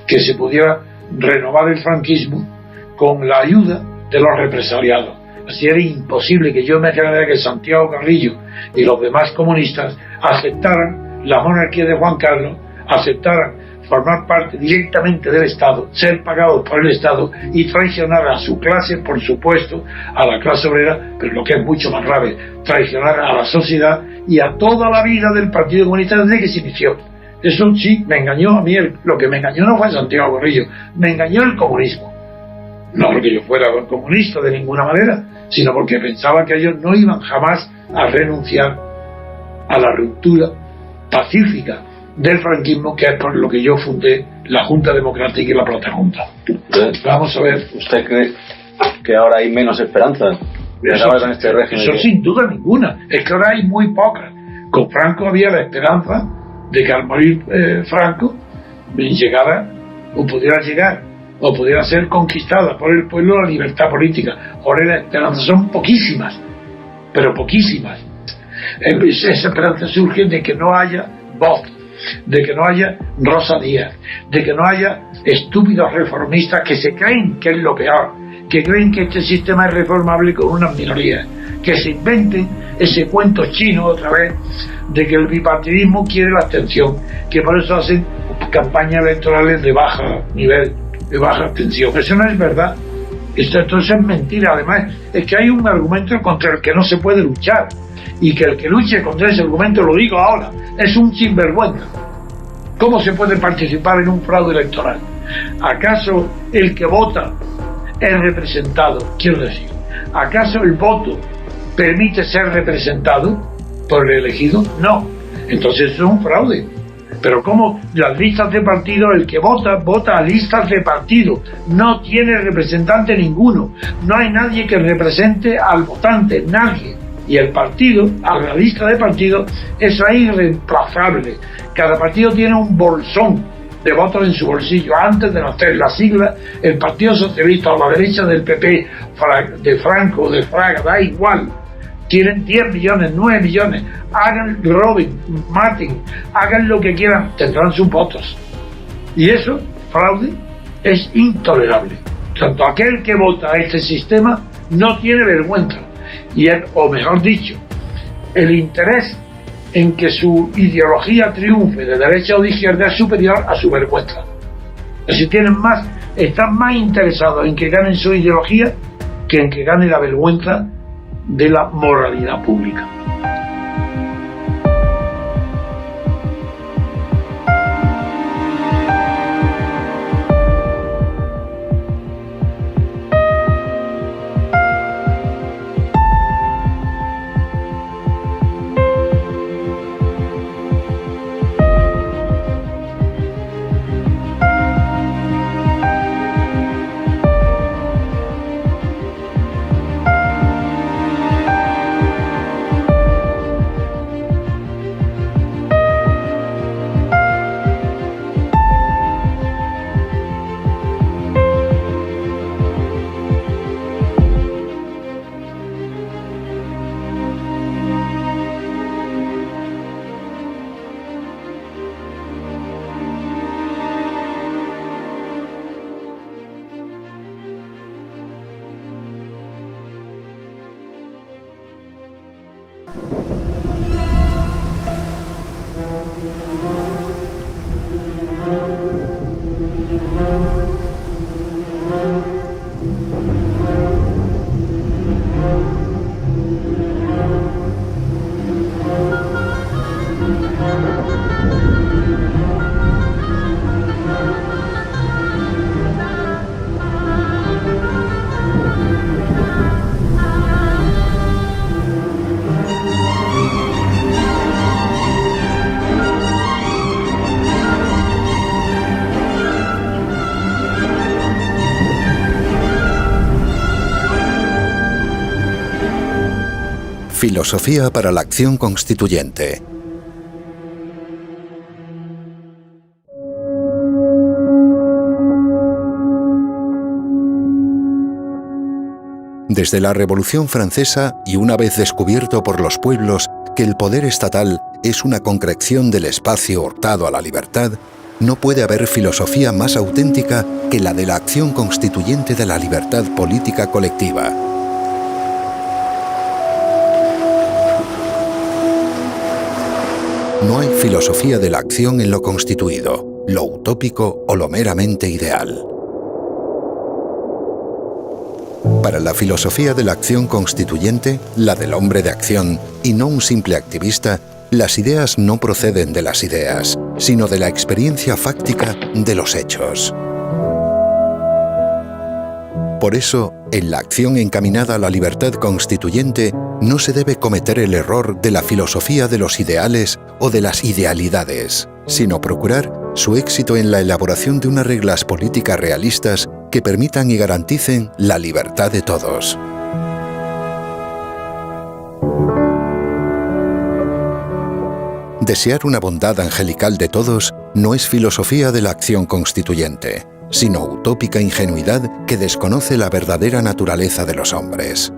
que se pudiera renovar el franquismo con la ayuda de los represaliados. Así era imposible que yo me imaginara que Santiago Carrillo y los demás comunistas aceptaran la monarquía de Juan Carlos, aceptaran formar parte directamente del Estado, ser pagados por el Estado y traicionar a su clase, por supuesto, a la clase obrera, pero lo que es mucho más grave, traicionar a la sociedad y a toda la vida del Partido Comunista desde que se inició. Eso sí, me engañó a mí, lo que me engañó no fue Santiago Carrillo, me engañó el comunismo. No porque yo fuera comunista de ninguna manera, sino porque pensaba que ellos no iban jamás a renunciar a la ruptura pacífica del franquismo, que es por lo que yo fundé la Junta Democrática y la Protejunta. Vamos a ver. ¿Usted cree que ahora hay menos esperanza? Con este régimen. Eso sin duda ninguna. Es que ahora hay muy pocas. Con Franco había la esperanza de que al morir Franco llegara o pudiera llegar o pudiera ser conquistada por el pueblo la libertad política. Ahora las esperanzas son poquísimas, pero poquísimas. Esa esperanza surge de que no haya voz, de que no haya Rosa Díaz, de que no haya estúpidos reformistas que se creen que es lo peor, que creen que este sistema es reformable con unas minorías, que se inventen ese cuento chino otra vez de que el bipartidismo quiere la abstención, que por eso hacen campañas electorales de baja nivel, de baja abstención. Eso no es verdad. Esto es mentira. Además, es que hay un argumento contra el que no se puede luchar, y que el que luche contra ese argumento, lo digo ahora, es un sinvergüenza. ¿Cómo se puede participar en un fraude electoral? ¿Acaso el que vota es representado? Quiero decir, ¿acaso el voto permite ser representado por el elegido? No. Entonces es un fraude. Pero ¿cómo? Las listas de partido, el que vota a listas de partido, no tiene representante ninguno, no hay nadie que represente al votante, nadie. Y el partido, a la lista de partido, eso es irreemplazable. Cada partido tiene un bolsón de votos en su bolsillo. Antes de nacer la sigla, el Partido Socialista o la derecha del PP, de Franco o de Fraga, da igual. Tienen 10 millones, 9 millones. Hagan, roben, maten, hagan lo que quieran, tendrán sus votos. Y eso, fraude, es intolerable. Tanto aquel que vota a este sistema no tiene vergüenza. O mejor dicho, el interés en que su ideología triunfe de derecha o de izquierda es superior a su vergüenza. Si están más interesados en que ganen su ideología que en que gane la vergüenza de la moralidad pública. Filosofía para la acción constituyente. Desde la Revolución Francesa, y una vez descubierto por los pueblos que el poder estatal es una concreción del espacio hurtado a la libertad, no puede haber filosofía más auténtica que la de la acción constituyente de la libertad política colectiva. No hay filosofía de la acción en lo constituido, lo utópico o lo meramente ideal. Para la filosofía de la acción constituyente, la del hombre de acción, y no un simple activista, las ideas no proceden de las ideas, sino de la experiencia fáctica de los hechos. Por eso, en la acción encaminada a la libertad constituyente, no se debe cometer el error de la filosofía de los ideales o de las idealidades, sino procurar su éxito en la elaboración de unas reglas políticas realistas que permitan y garanticen la libertad de todos. Desear una bondad angelical de todos no es filosofía de la acción constituyente, sino utópica ingenuidad que desconoce la verdadera naturaleza de los hombres.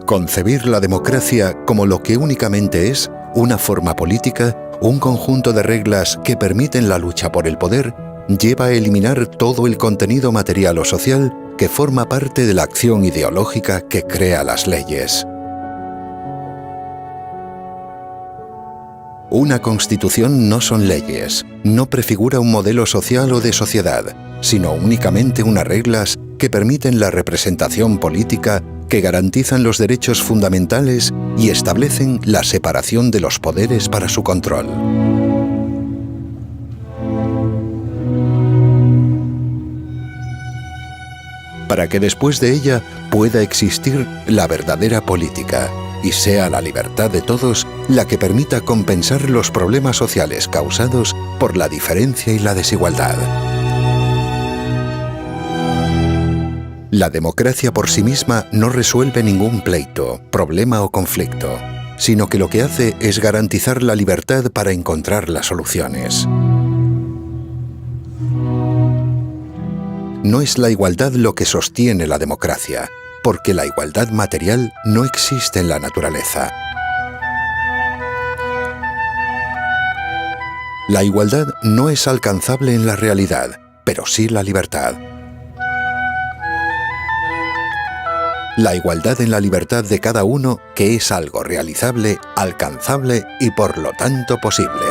Concebir la democracia como lo que únicamente es, una forma política, un conjunto de reglas que permiten la lucha por el poder, lleva a eliminar todo el contenido material o social que forma parte de la acción ideológica que crea las leyes. Una constitución no son leyes, no prefigura un modelo social o de sociedad, sino únicamente unas reglas que permiten la representación política, que garantizan los derechos fundamentales y establecen la separación de los poderes para su control. Para que después de ella pueda existir la verdadera política y sea la libertad de todos la que permita compensar los problemas sociales causados por la diferencia y la desigualdad. La democracia por sí misma no resuelve ningún pleito, problema o conflicto, sino que lo que hace es garantizar la libertad para encontrar las soluciones. No es la igualdad lo que sostiene la democracia, porque la igualdad material no existe en la naturaleza. La igualdad no es alcanzable en la realidad, pero sí la libertad. La igualdad en la libertad de cada uno, que es algo realizable, alcanzable y por lo tanto posible.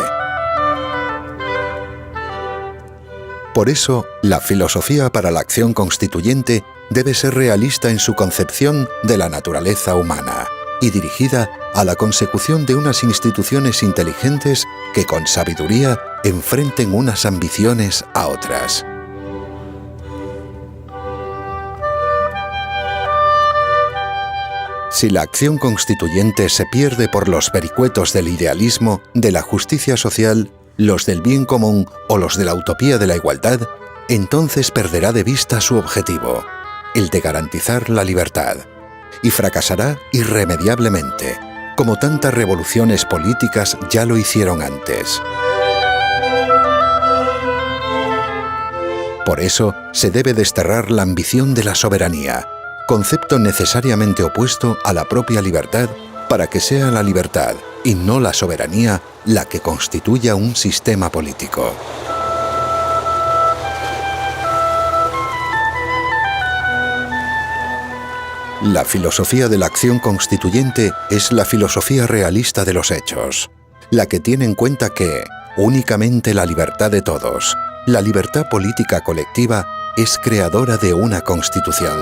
Por eso, la filosofía para la acción constituyente debe ser realista en su concepción de la naturaleza humana y dirigida a la consecución de unas instituciones inteligentes que con sabiduría enfrenten unas ambiciones a otras. Si la acción constituyente se pierde por los vericuetos del idealismo, de la justicia social, los del bien común o los de la utopía de la igualdad, entonces perderá de vista su objetivo, el de garantizar la libertad, y fracasará irremediablemente, como tantas revoluciones políticas ya lo hicieron antes. Por eso se debe desterrar la ambición de la soberanía, concepto necesariamente opuesto a la propia libertad, para que sea la libertad y no la soberanía la que constituya un sistema político. La filosofía de la acción constituyente es la filosofía realista de los hechos, la que tiene en cuenta que únicamente la libertad de todos, la libertad política colectiva, es creadora de una constitución.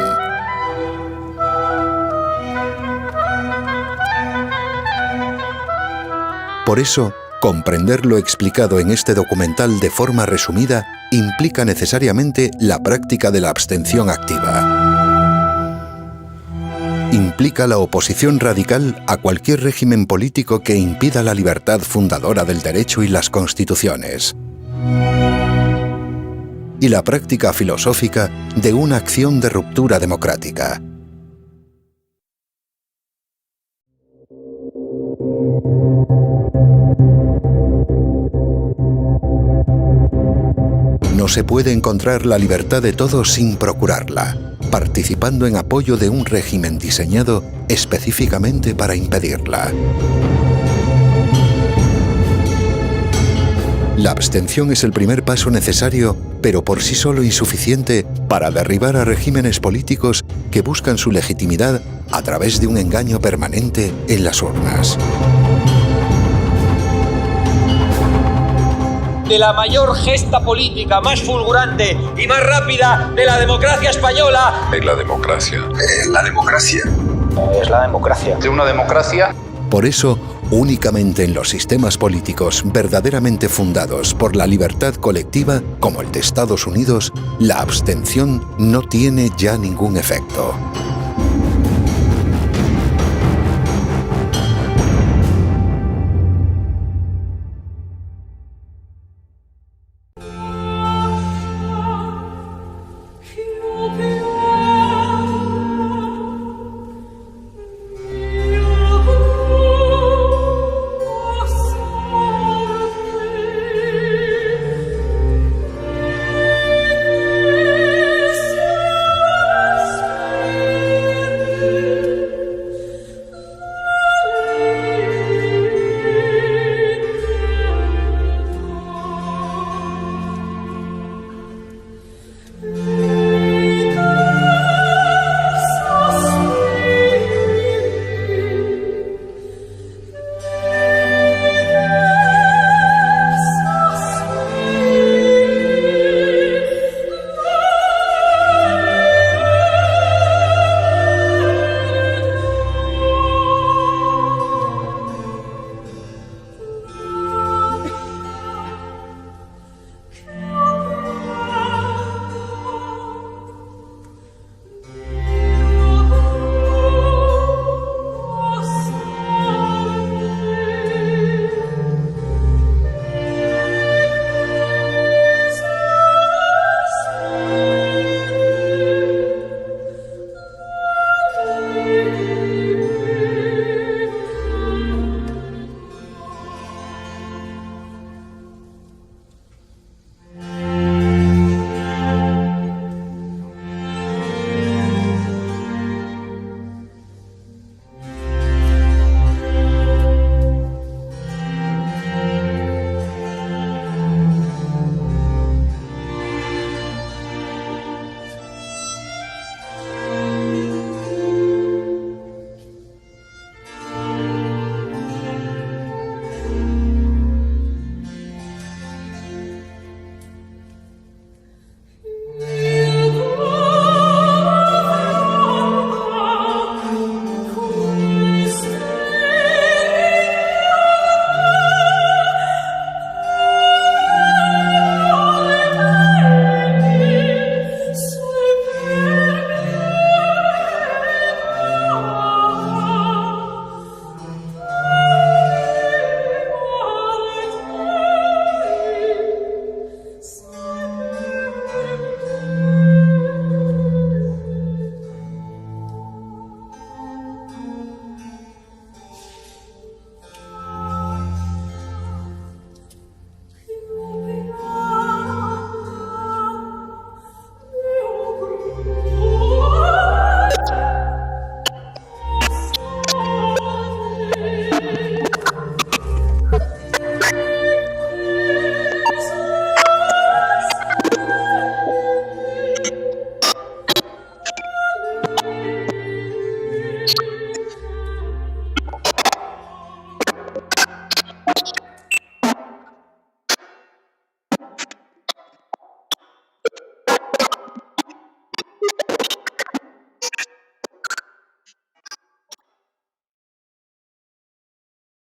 Por eso, comprender lo explicado en este documental de forma resumida implica necesariamente la práctica de la abstención activa. Implica la oposición radical a cualquier régimen político que impida la libertad fundadora del derecho y las constituciones. Y la práctica filosófica de una acción de ruptura democrática. No se puede encontrar la libertad de todos sin procurarla, participando en apoyo de un régimen diseñado específicamente para impedirla. La abstención es el primer paso necesario, pero por sí solo insuficiente, para derribar a regímenes políticos que buscan su legitimidad a través de un engaño permanente en las urnas. De la mayor gesta política más fulgurante y más rápida de la democracia española. Es la democracia. La democracia. Es la democracia. De una democracia. Por eso, únicamente en los sistemas políticos verdaderamente fundados por la libertad colectiva, como el de Estados Unidos, la abstención no tiene ya ningún efecto.